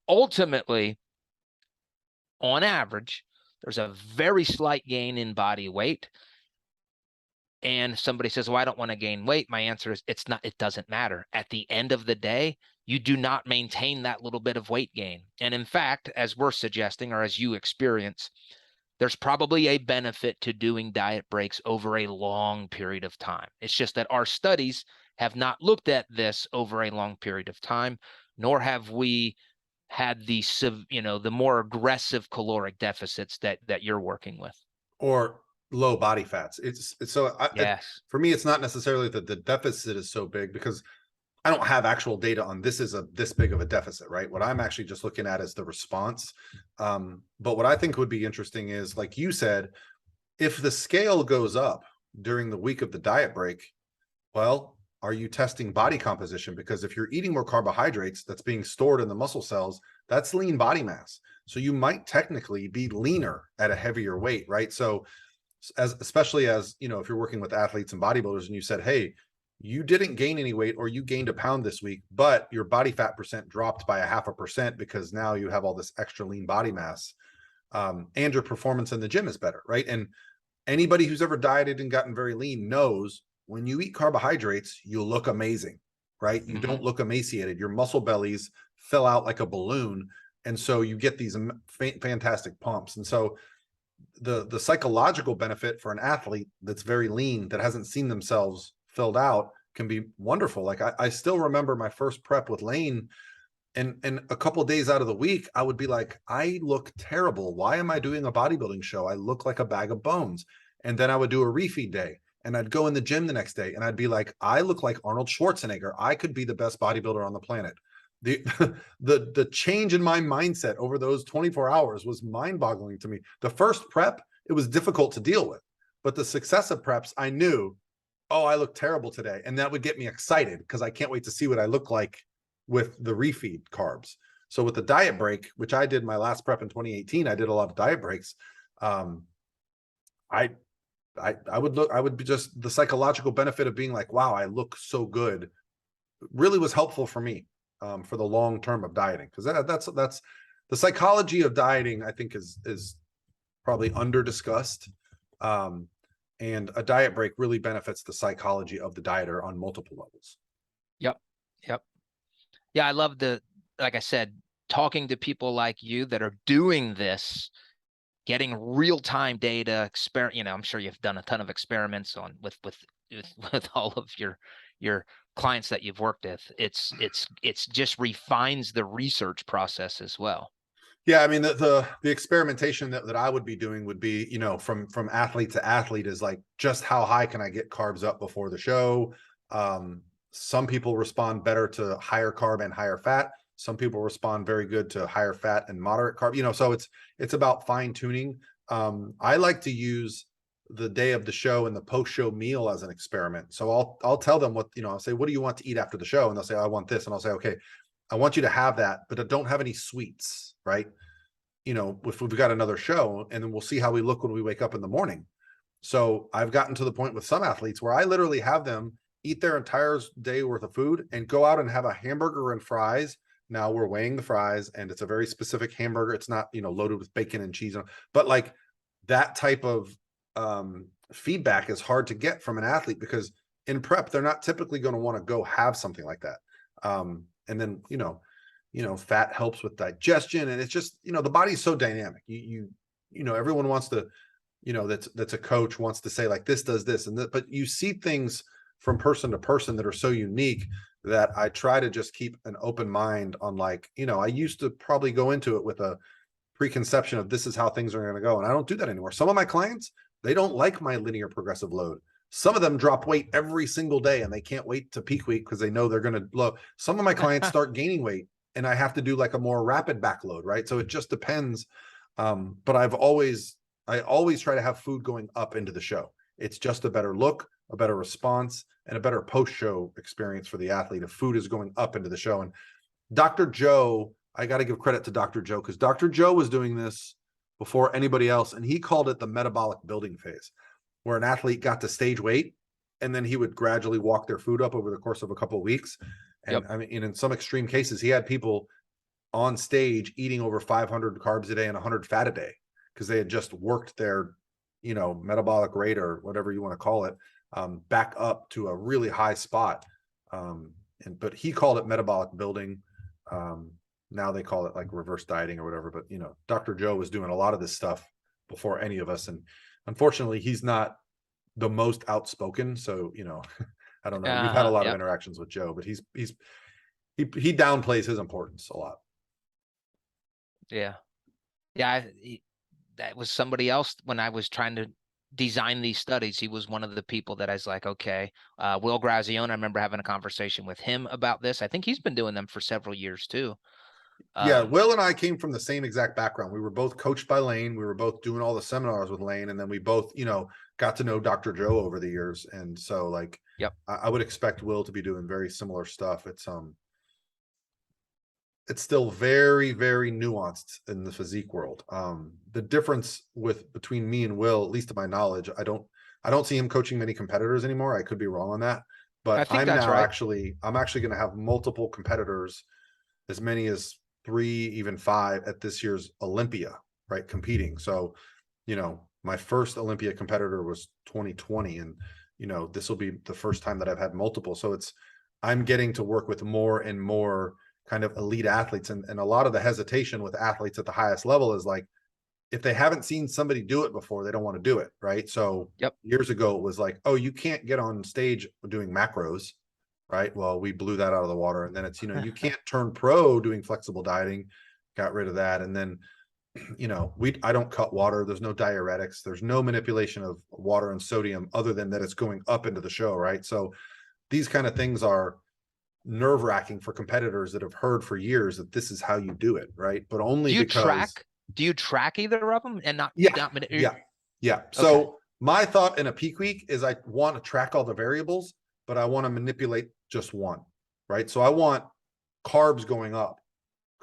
Ultimately, on average, there's a very slight gain in body weight. And somebody says, well, I don't want to gain weight. My answer is it doesn't matter. At the end of the day, you do not maintain that little bit of weight gain. And in fact, as we're suggesting, or as you experience, there's probably a benefit to doing diet breaks over a long period of time. It's just that our studies have not looked at this over a long period of time, nor have we had the the more aggressive caloric deficits that you're working with. Or low body fats. It's so Yes. for me, it's not necessarily that the deficit is so big, because I don't have actual data on this is this big of a deficit, right? What I'm actually just looking at is the response. But what I think would be interesting is, like you said, if the scale goes up during the week of the diet break, well, are you testing body composition? Because if you're eating more carbohydrates that's being stored in the muscle cells, that's lean body mass. So you might technically be leaner at a heavier weight, right? So especially as, if you're working with athletes and bodybuilders and you said, hey, you didn't gain any weight, or you gained a pound this week, but your body fat percent dropped by 0.5% because now you have all this extra lean body mass, and your performance in the gym is better, right? And anybody who's ever dieted and gotten very lean knows when you eat carbohydrates, you look amazing, right? You don't look emaciated. Your muscle bellies fill out like a balloon. And so you get these fantastic pumps. And so the psychological benefit for an athlete that's very lean, that hasn't seen themselves filled out, can be wonderful. Like I still remember my first prep with Lane, and a couple of days out of the week, I would be like, I look terrible. Why am I doing a bodybuilding show? I look like a bag of bones. And then I would do a refeed day, and I'd go in the gym the next day and I'd be like, I look like Arnold Schwarzenegger. I could be the best bodybuilder on the planet. The the change in my mindset over those 24 hours was mind-boggling to me. The first prep, it was difficult to deal with, but the successive preps, I knew, oh, I look terrible today. And that would get me excited because I can't wait to see what I look like with the refeed carbs. So with the diet break, which I did my last prep in 2018, I did a lot of diet breaks. I would be just, the psychological benefit of being like, wow, I look so good, really was helpful for me, for the long term of dieting. Because that's the psychology of dieting, I think is probably under discussed. And a diet break really benefits the psychology of the dieter on multiple levels. Yep. Yep. Yeah, I love like I said, talking to people like you that are doing this, getting real-time data, I'm sure you've done a ton of experiments with all of your clients that you've worked with. It's just refines the research process as well. Yeah, I mean, the experimentation that I would be doing would be, from athlete to athlete, is like, just how high can I get carbs up before the show? Some people respond better to higher carb and higher fat. Some people respond very good to higher fat and moderate carb. So it's about fine tuning. I like to use the day of the show and the post-show meal as an experiment. So I'll tell them what, I'll say, what do you want to eat after the show? And they'll say, I want this. And I'll say, okay, I want you to have that, but don't have any sweets, right? If we've got another show, and then we'll see how we look when we wake up in the morning. So I've gotten to the point with some athletes where I literally have them eat their entire day worth of food and go out and have a hamburger and fries. Now we're weighing the fries, and it's a very specific hamburger. It's not, loaded with bacon and cheese, but like that type of feedback is hard to get from an athlete, because in prep, they're not typically going to want to go have something like that. And then, fat helps with digestion, and it's just, the body's so dynamic. Everyone wants to, that's a coach wants to say, like, this does this and that, but you see things from person to person that are so unique that I try to just keep an open mind on, like, I used to probably go into it with a preconception of this is how things are going to go. And I don't do that anymore. Some of my clients, they don't like my linear progressive load. Some of them drop weight every single day and they can't wait to peak week because they know they're going to blow. Some of my clients start gaining weight and I have to do like a more rapid backload, right? So it just depends. But I always try to have food going up into the show. It's just a better look, a better response, and a better post-show experience for the athlete if food is going up into the show. And Dr. Joe, I got to give credit to Dr. Joe, because Dr. Joe was doing this before anybody else, and he called it the metabolic building phase, where an athlete got to stage weight and then he would gradually walk their food up over the course of a couple of weeks. And I mean, in some extreme cases, he had people on stage eating over 500 carbs a day and 100 fat a day because they had just worked their, metabolic rate, or whatever you want to call it, back up to a really high spot. but he called it metabolic building. Now they call it like reverse dieting or whatever, but Dr. Joe was doing a lot of this stuff before any of us. And unfortunately, he's not the most outspoken. So, I don't know. You've had a lot of Yep. interactions with Joe, but he downplays his importance a lot. Yeah. Yeah. That was somebody else when I was trying to design these studies. He was one of the people that I was like, okay, Will Grazione, I remember having a conversation with him about this. I think he's been doing them for several years too. Yeah, Will and I came from the same exact background. We were both coached by Lane. We were both doing all the seminars with Lane, and then we both, got to know Dr. Joe over the years. And so, like, Yep. I would expect Will to be doing very similar stuff. It's still very, very nuanced in the physique world. The difference between me and Will, at least to my knowledge, I don't see him coaching many competitors anymore. I could be wrong on that, but I think that's right. I'm actually going to have multiple competitors, as many as 3, even 5 at this year's Olympia, right? Competing. So, my first Olympia competitor was 2020, and this will be the first time that I've had multiple. So I'm getting to work with more and more kind of elite athletes, and a lot of the hesitation with athletes at the highest level is like, if they haven't seen somebody do it before, they don't want to do it, right? So years ago it was like, oh, you can't get on stage doing macros, right? Well, we blew that out of the water. And then it's, you can't turn pro doing flexible dieting, got rid of that. And then, I don't cut water. There's no diuretics. There's no manipulation of water and sodium other than that it's going up into the show, right? So these kind of things are nerve-wracking for competitors that have heard for years that this is how you do it, right? But only because do you track either of them and not? Yeah. So my thought in a peak week is I want to track all the variables, but I want to manipulate just one, right? So I want carbs going up,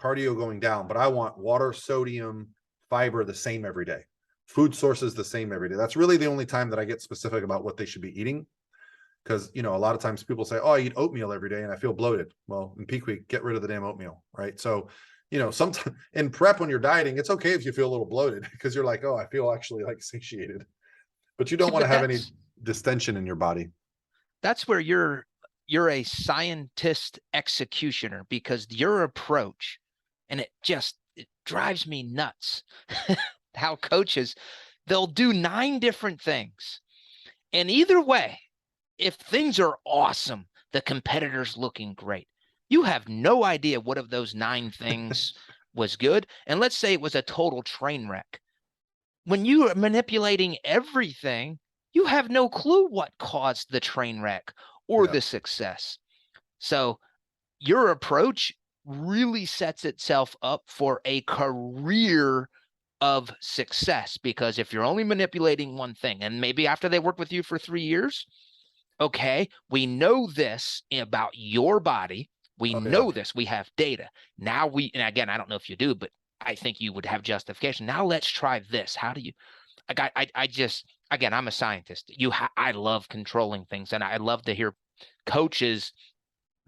cardio going down, but I want water, sodium, fiber the same every day, food sources the same every day. That's really the only time that I get specific about what they should be eating. Because, a lot of times people say, oh, I eat oatmeal every day and I feel bloated. Well, in peak week, get rid of the damn oatmeal, right? So, sometimes in prep when you're dieting, it's okay if you feel a little bloated because you're like, oh, I feel actually like satiated. But you don't want to have any distension in your body. That's where you're a scientist executioner, because your approach, and it drives me nuts how coaches, they'll do 9 different things. And either way, if things are awesome, the competitor's looking great, you have no idea what of those 9 things was good. And let's say it was a total train wreck. When you are manipulating everything, you have no clue what caused the train wreck or the success. So your approach really sets itself up for a career of success, because if you're only manipulating one thing, and maybe after they work with you for 3 years, okay, we know this about your body. We know this. We have data. Now and again, I don't know if you do, but I think you would have justification. Now let's try this. How do you, I just, again, I'm a scientist. I love controlling things, and I love to hear coaches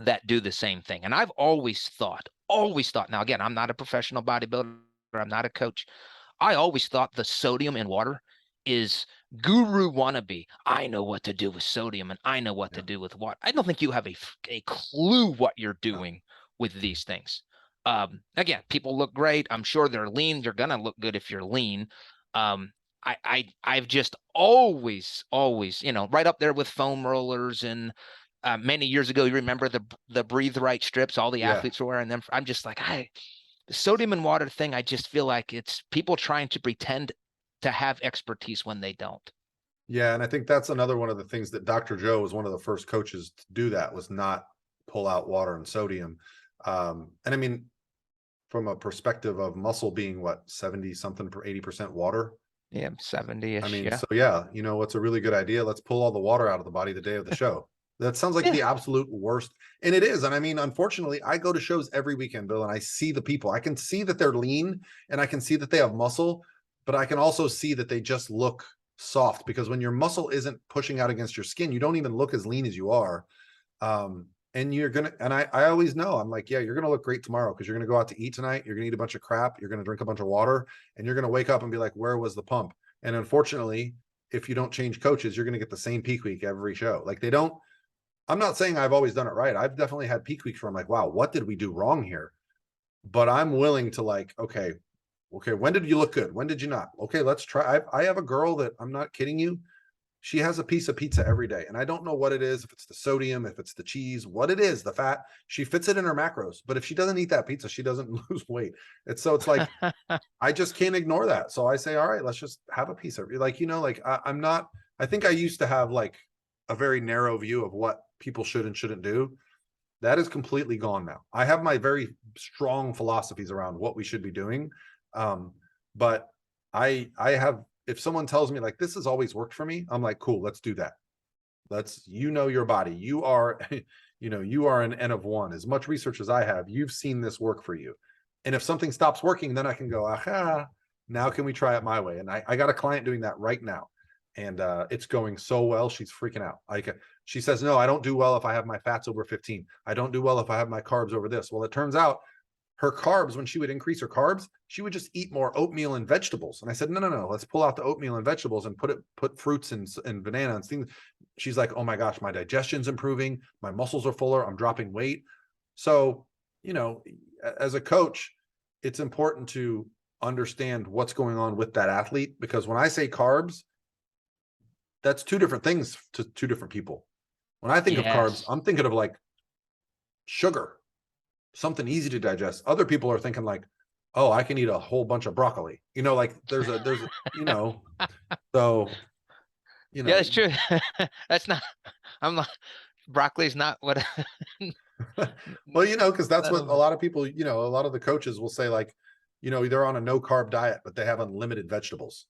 that do the same thing. And I've always thought, now again, I'm not a professional bodybuilder. I'm not a coach. I always thought the sodium in water is guru wannabe. I know what to do with sodium and I know what to do with water. I don't think you have a clue what you're doing with these things. Again, people look great. I'm sure they're lean. You're going to look good if you're lean. I've just always, right up there with foam rollers. And many years ago, you remember the Breathe Right strips, all the athletes were wearing them. I'm just like, the sodium and water thing, I just feel like it's people trying to pretend to have expertise when they don't. Yeah. And I think that's another one of the things that Dr. Joe was one of the first coaches to do, that was not pull out water and sodium. And I mean, from a perspective of muscle being what, 70 something per 80% water. Yeah. 70-ish. I mean, so what's a really good idea? Let's pull all the water out of the body the day of the show. That sounds like the absolute worst. And it is. And I mean, unfortunately, I go to shows every weekend, Bill, and I see the people. I can see that they're lean and I can see that they have muscle, but I can also see that they just look soft, because when your muscle isn't pushing out against your skin, you don't even look as lean as you are. And I always know, I'm like, yeah, you're going to look great tomorrow because you're going to go out to eat tonight. You're going to eat a bunch of crap. You're going to drink a bunch of water, and you're going to wake up and be like, where was the pump? And unfortunately, if you don't change coaches, you're going to get the same peak week every show. Like I'm not saying I've always done it right. I've definitely had peak weeks where I'm like, wow, what did we do wrong here? But I'm willing to like, okay, when did you look good? When did you not? Okay, let's try. I have a girl that, I'm not kidding you, she has a piece of pizza every day. And I don't know what it is, if it's the sodium, if it's the cheese, what it is, the fat, she fits it in her macros. But if she doesn't eat that pizza, she doesn't lose weight. It's like, I just can't ignore that. So I say, all right, let's just have a piece of, like, like I'm not, I think I used to have like a very narrow view of what people should and shouldn't do. That is completely gone now. I have my very strong philosophies around what we should be doing. But I have, if someone tells me like this has always worked for me, I'm like, cool, let's do that. Let's, your body. You are, you are an N of one. As much research as I have, you've seen this work for you. And if something stops working, then I can go, aha, now can we try it my way? And I got a client doing that right now. And it's going so well, she's freaking out. Like, she says, no, I don't do well if I have my fats over 15. I don't do well if I have my carbs over this. Well, it turns out her carbs, when she would increase her carbs, she would just eat more oatmeal and vegetables. And I said, no, let's pull out the oatmeal and vegetables and put fruits and banana and things. She's like, oh my gosh, my digestion's improving. My muscles are fuller. I'm dropping weight. So, as a coach, it's important to understand what's going on with that athlete, because when I say carbs, that's two different things to two different people. When I think of carbs, Yes. I'm thinking of like sugar, something easy to digest. Other people are thinking like, oh, I can eat a whole bunch of broccoli. Like there's a, so, Yeah, it's true. That's not, I'm not, broccoli's not what. well, because that's what a That'll- lot of people, a lot of the coaches will say, like, they're on a no carb diet, but they have unlimited vegetables.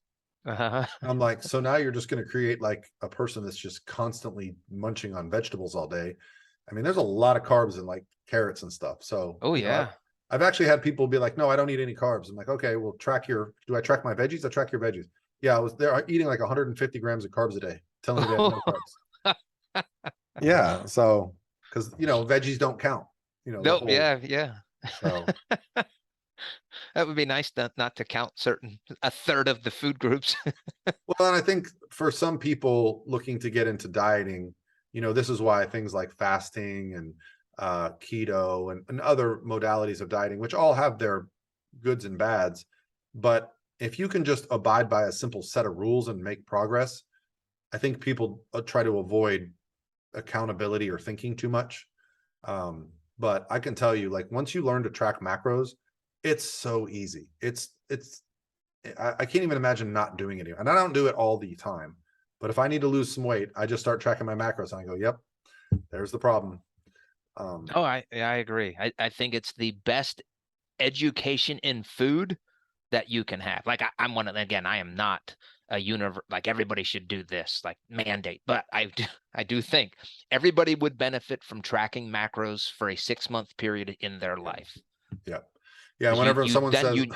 Uh-huh. I'm like, so now you're just going to create like a person that's just constantly munching on vegetables all day. I mean, there's a lot of carbs in like carrots and stuff. So, Oh yeah. I've actually had people be like, no, I don't eat any carbs. I'm like, okay, well, do I track my veggies? I track your veggies. Yeah, I was there eating like 150 grams of carbs a day, telling me they have no carbs. Yeah. So, because, veggies don't count, the Nope. whole, Yeah. Yeah. so. That would be nice not to count a third of the food groups. Well, and I think for some people looking to get into dieting, this is why things like fasting and keto and other modalities of dieting, which all have their goods and bads. But if you can just abide by a simple set of rules and make progress, I think people try to avoid accountability or thinking too much. But I can tell you, like, once you learn to track macros, it's so easy. I can't even imagine not doing it. And I don't do it all the time. But if I need to lose some weight, I just start tracking my macros and I go, yep, there's the problem. Oh, I agree. I think it's the best education in food that you can have. Like I'm one of, again, I am not a like everybody should do this, like mandate, but I do think everybody would benefit from tracking macros for a 6-month period in their life. Yeah. Yeah. 'Cause Whenever you someone then says, you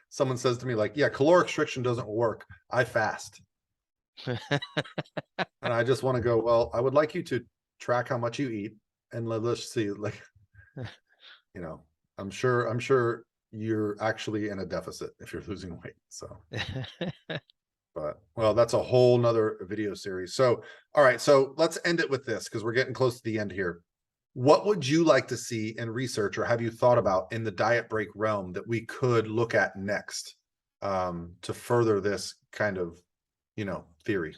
someone says to me, like, yeah, caloric restriction doesn't work, I fast. And I just want to go, well, I would like you to track how much you eat and let's see, like, I'm sure you're actually in a deficit if you're losing weight. So, but well, that's a whole nother video series. So, all right, so let's end it with this because we're getting close to the end here. What would you like to see in research, or have you thought about in the diet break realm that we could look at next to further this kind of, theory?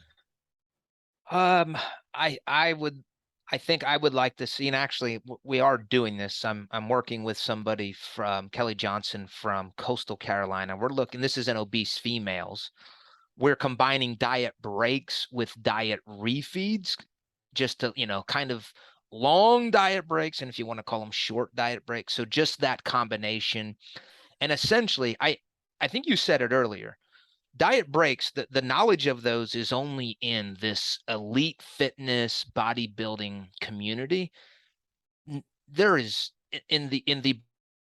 I think I would like to see, and actually we are doing this. I'm working with somebody from Kelly Johnson from Coastal Carolina. We're looking, this is in obese females. We're combining diet breaks with diet refeeds, just to, kind of long diet breaks, and if you want to call them short diet breaks. So just that combination. And essentially, I think you said it earlier, diet breaks, the knowledge of those is only in this elite fitness bodybuilding community. There is in the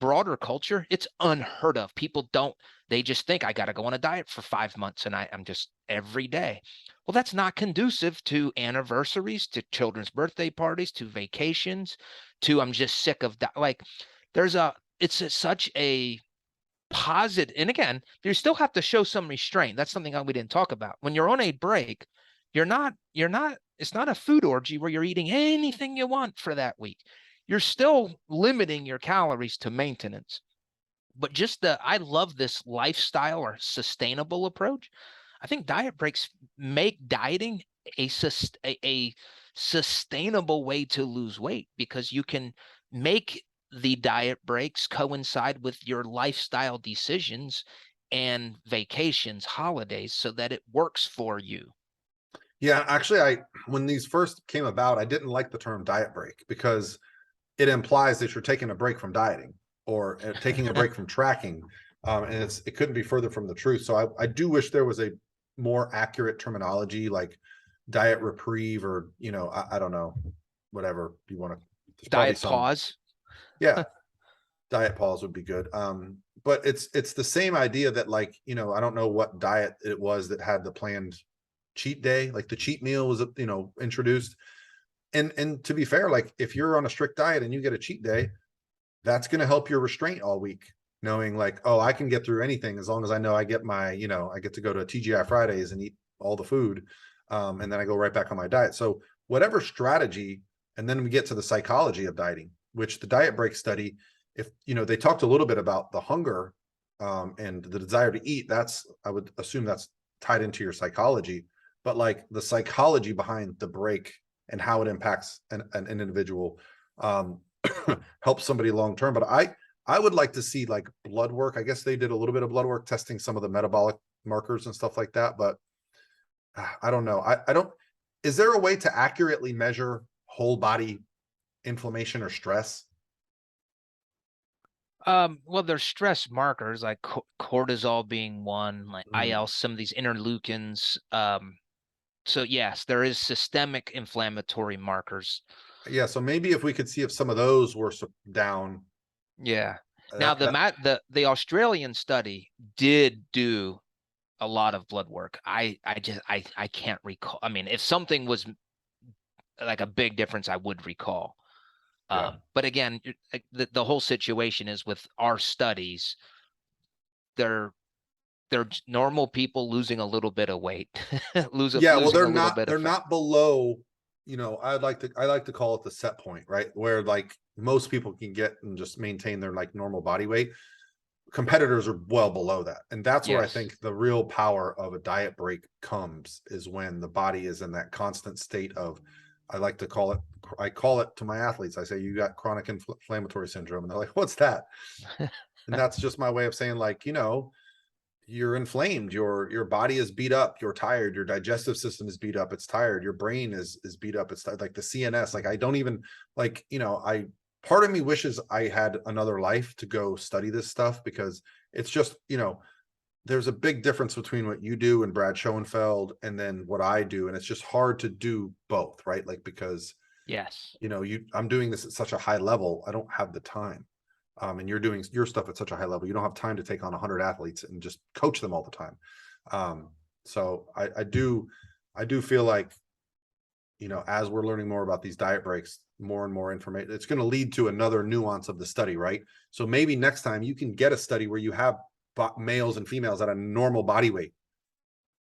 broader culture, it's unheard of. People don't, they just think I got to go on a diet for 5 months and I'm just every day. Well, that's not conducive to anniversaries, to children's birthday parties, to vacations, to I'm just sick of that. Like such a positive, and again, you still have to show some restraint. That's something we didn't talk about. When you're on a break, it's not a food orgy where you're eating anything you want for that week. You're still limiting your calories to maintenance. But I love this lifestyle or sustainable approach. I think diet breaks make dieting a sustainable way to lose weight, because you can make the diet breaks coincide with your lifestyle decisions and vacations, holidays, so that it works for you. Yeah, actually, when these first came about, I didn't like the term diet break because it implies that you're taking a break from dieting or taking a break from tracking. And it couldn't be further from the truth. So I do wish there was a more accurate terminology like diet reprieve, or, I don't know, whatever you want to, there's probably Diet some, pause. yeah, diet pause would be good. But it's the same idea that, like, I don't know what diet it was that had the planned cheat day, like the cheat meal was, introduced. And to be fair, like if you're on a strict diet and you get a cheat day, that's going to help your restraint all week, knowing like, oh, I can get through anything as long as I know I get my, I get to go to TGI Fridays and eat all the food. And then I go right back on my diet. So whatever strategy, and then we get to the psychology of dieting, which the diet break study, if, they talked a little bit about the hunger and the desire to eat, I would assume that's tied into your psychology, but like the psychology behind the break and how it impacts an individual helps somebody long term. But I would like to see like blood work. I guess they did a little bit of blood work testing some of the metabolic markers and stuff like that, but I don't know. I don't, is there a way to accurately measure whole body inflammation or stress? Well, there's stress markers like cortisol being one, like IL, some of these interleukins. So yes, there is systemic inflammatory markers. Yeah, so maybe if we could see if some of those were down, Yeah. Now that the Australian study did do a lot of blood work. I can't recall. I mean, if something was like a big difference, I would recall. yeah. But again, the whole situation is with our studies, they're normal people losing a little bit of weight, Yeah, well, losing a little bit of they're fat. not below, I like to call it the set point, right? Where like most people can get and just maintain their like normal body weight. Competitors are well below that. And that's where I Yes. think the real power of a diet break comes, is when the body is in that constant state of, I call it to my athletes, I say, you got chronic inflammatory syndrome. And they're like, what's that? And that's just my way of saying, like, you're inflamed, your body is beat up, you're tired, your digestive system is beat up, it's tired, your brain is beat up, it's like the CNS. Like I don't even, like, I part of me wishes I had another life to go study this stuff, because it's just, there's a big difference between what you do and Brad Schoenfeld and then what I do, and it's just hard to do both, right? Like, because Yes. I'm doing this at such a high level, I don't have the time. And you're doing your stuff at such a high level, you don't have time to take on 100 athletes and just coach them all the time. So I do feel like, as we're learning more about these diet breaks, more and more information, it's going to lead to another nuance of the study, right? So maybe next time you can get a study where you have males and females at a normal body weight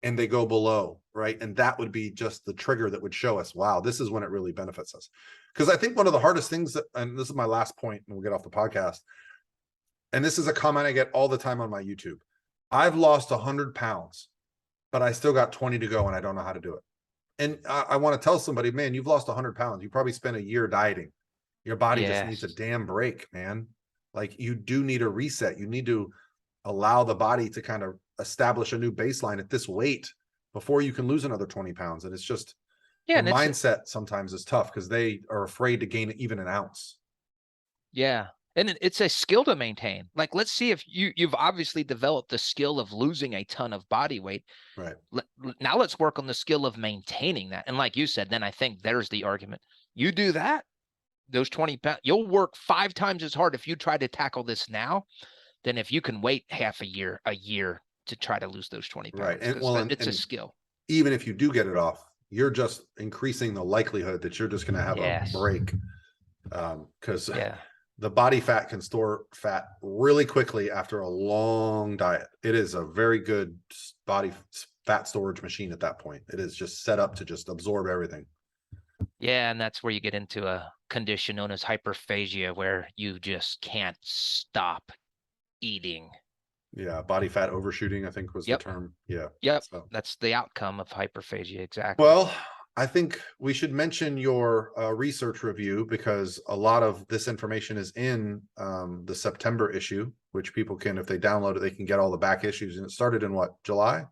and they go below, right? And that would be just the trigger that would show us, wow, this is when it really benefits us. Because I think one of the hardest things and this is my last point and we'll get off the podcast, and this is a comment I get all the time on my YouTube. I've lost 100 pounds, but I still got 20 to go and I don't know how to do it. And I want to tell somebody, man, you've lost 100 pounds. You probably spent a year dieting. Your body just needs a Yes. damn break, man. Like, you do need a reset. You need to allow the body to kind of establish a new baseline at this weight before you can lose another 20 pounds. And it's just, Yeah, the and mindset sometimes is tough because they are afraid to gain even an ounce. yeah. And it's a skill to maintain. Like, let's see if you've obviously developed the skill of losing a ton of body weight. Right. Now let's work on the skill of maintaining that. And like you said, then I think there's the argument. You do that, those 20 pounds, you'll work 5 times as hard if you try to tackle this now than if you can wait half a year to try to lose those 20 Right. pounds. And Because well, it's a and skill. even if you do get it off, you're just increasing the likelihood that you're just going to have a Yes. break. Because Yeah. the body fat can store fat really quickly after a long diet. It is a very good body fat storage machine at that point. It is just set up to just absorb everything. Yeah, and that's where you get into a condition known as hyperphagia, where you just can't stop eating. Yeah, body fat overshooting, I think was the Yep. term. Yeah. Yep. So, That's the outcome of hyperphagia. Exactly. well, I think we should mention your research review, because a lot of this information is in the September issue, which people can, if they download it, they can get all the back issues. And it started in what, July?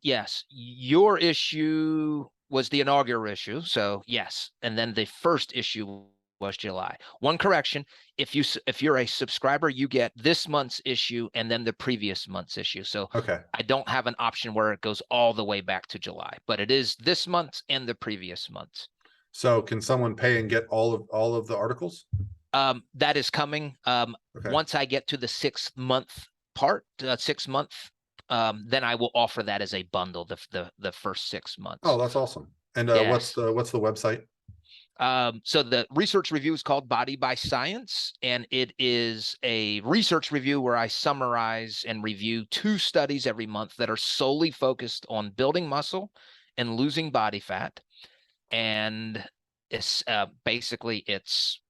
Yes, your issue was the inaugural issue, so yes, and then the first issue was July. One correction: if you're a subscriber, you get this month's issue and then the previous month's issue. So Okay. I don't have an option where it goes all the way back to July, but it is this month's and the previous month's. So can someone pay and get all of the articles? That is coming. Okay. Once I get to the 6 month part, 6 month, then I will offer that as a bundle, the first 6 months. Oh, that's awesome. And Yes. what's the website? So the research review is called Body by Science, and it is a research review where I summarize and review 2 studies every month that are solely focused on building muscle and losing body fat. And it's basically it's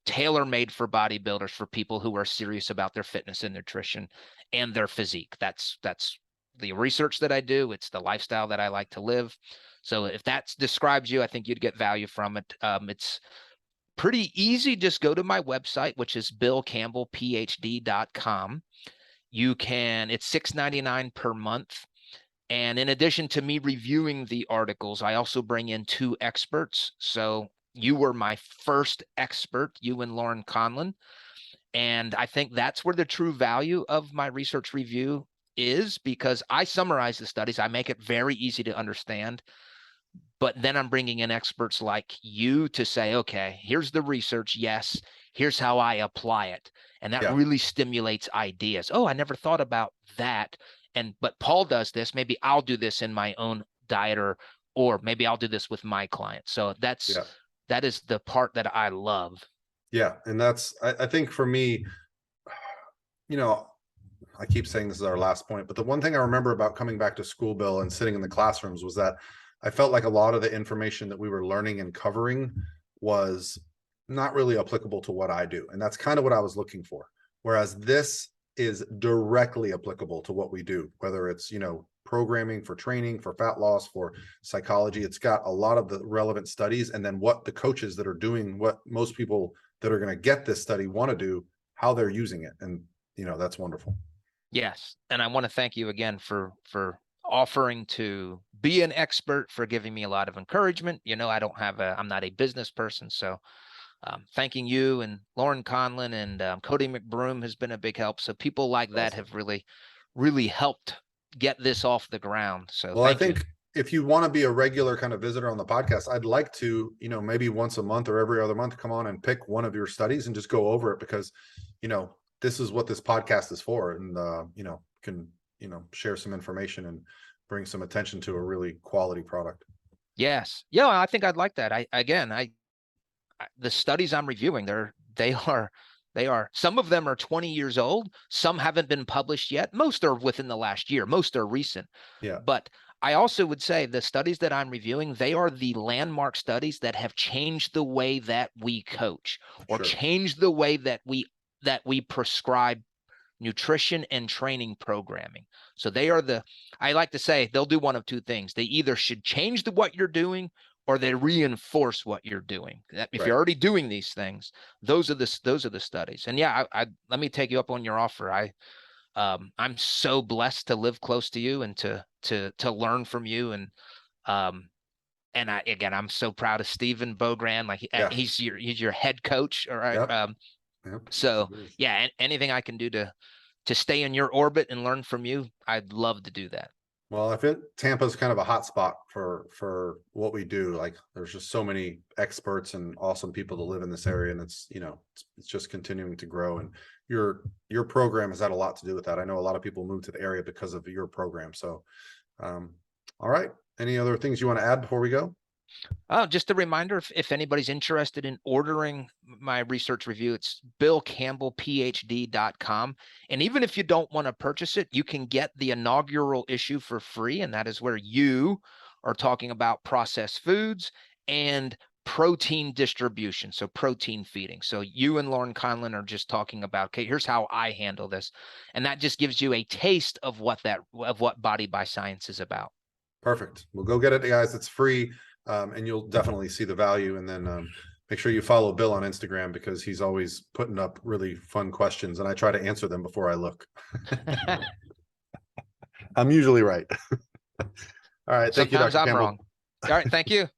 tailor-made for bodybuilders, for people who are serious about their fitness and nutrition and their physique. That's the research that I do. It's the lifestyle that I like to live. So if that describes you, I think you'd get value from it. It's pretty easy. Just go to my website, which is billcampbellphd.com. It's $6.99 per month. And in addition to me reviewing the articles, I also bring in 2 experts. So you were my first expert, you and Lauren Conlon. And I think that's where the true value of my research review is, because I summarize the studies. I make it very easy to understand. But then I'm bringing in experts like you to say, okay, here's the research. Yes, here's how I apply it. And that really stimulates ideas. Oh, I never thought about that. But Paul does this. Maybe I'll do this in my own diet, or maybe I'll do this with my clients. So that is the part that I love. Yeah. And that's, I think for me, you know, I keep saying this is our last point, but the one thing I remember about coming back to school, Bill, and sitting in the classrooms was that I felt like a lot of the information that we were learning and covering was not really applicable to what I do. And that's kind of what I was looking for. Whereas this is directly applicable to what we do, whether it's, programming for training, for fat loss, for psychology. It's got a lot of the relevant studies, and then what the coaches that are doing, what most people that are going to get this study want to do, how they're using it. And, that's wonderful. Yes. And I want to thank you again for offering to be an expert, for giving me a lot of encouragement. I'm not a business person. So thanking you and Lauren Conlon and Cody McBroom has been a big help. So people like that have really, really helped get this off the ground. So well, I think if you want to be a regular kind of visitor on the podcast, I'd like to, maybe once a month or every other month, come on and pick one of your studies and just go over it, because, this is what this podcast is for. And, can, share some information and bring some attention to a really quality product. Yes. Yeah. I think I'd like that. The studies I'm reviewing, they are, some of them are 20 years old. Some haven't been published yet. Most are within the last year. Most are recent. Yeah. But I also would say the studies that I'm reviewing, they are the landmark studies that have changed the way that we coach, or changed the way that we prescribe nutrition and training programming. So I like to say they'll do one of 2 things. They either should change what you're doing, or they reinforce what you're doing. If you're already doing these things, those are the studies. And yeah, I let me take you up on your offer. I'm so blessed to live close to you and to learn from you. And I'm so proud of Stephen Bogran. Like he's your head coach. All right. Yep. So yeah, anything I can do to stay in your orbit and learn from you, I'd love to do that. Well, I think Tampa's kind of a hot spot for what we do. Like, there's just so many experts and awesome people to live in this area, and it's just continuing to grow. And your program has had a lot to do with that. I know a lot of people move to the area because of your program. So, all right. Any other things you want to add before we go? Oh, just a reminder, if anybody's interested in ordering my research review, it's billcampbellphd.com. And even if you don't want to purchase it, you can get the inaugural issue for free. And that is where you are talking about processed foods and protein distribution, so protein feeding. So you and Lauren Conlon are just talking about, okay, here's how I handle this. And that just gives you a taste of what Body by Science is about. Perfect. Well, go get it, guys. It's free. And you'll definitely see the value. And then make sure you follow Bill on Instagram, because he's always putting up really fun questions, and I try to answer them before I look. I'm usually right. All right. Thank you, Sometimes Dr. I'm Campbell. wrong. All right. Thank you.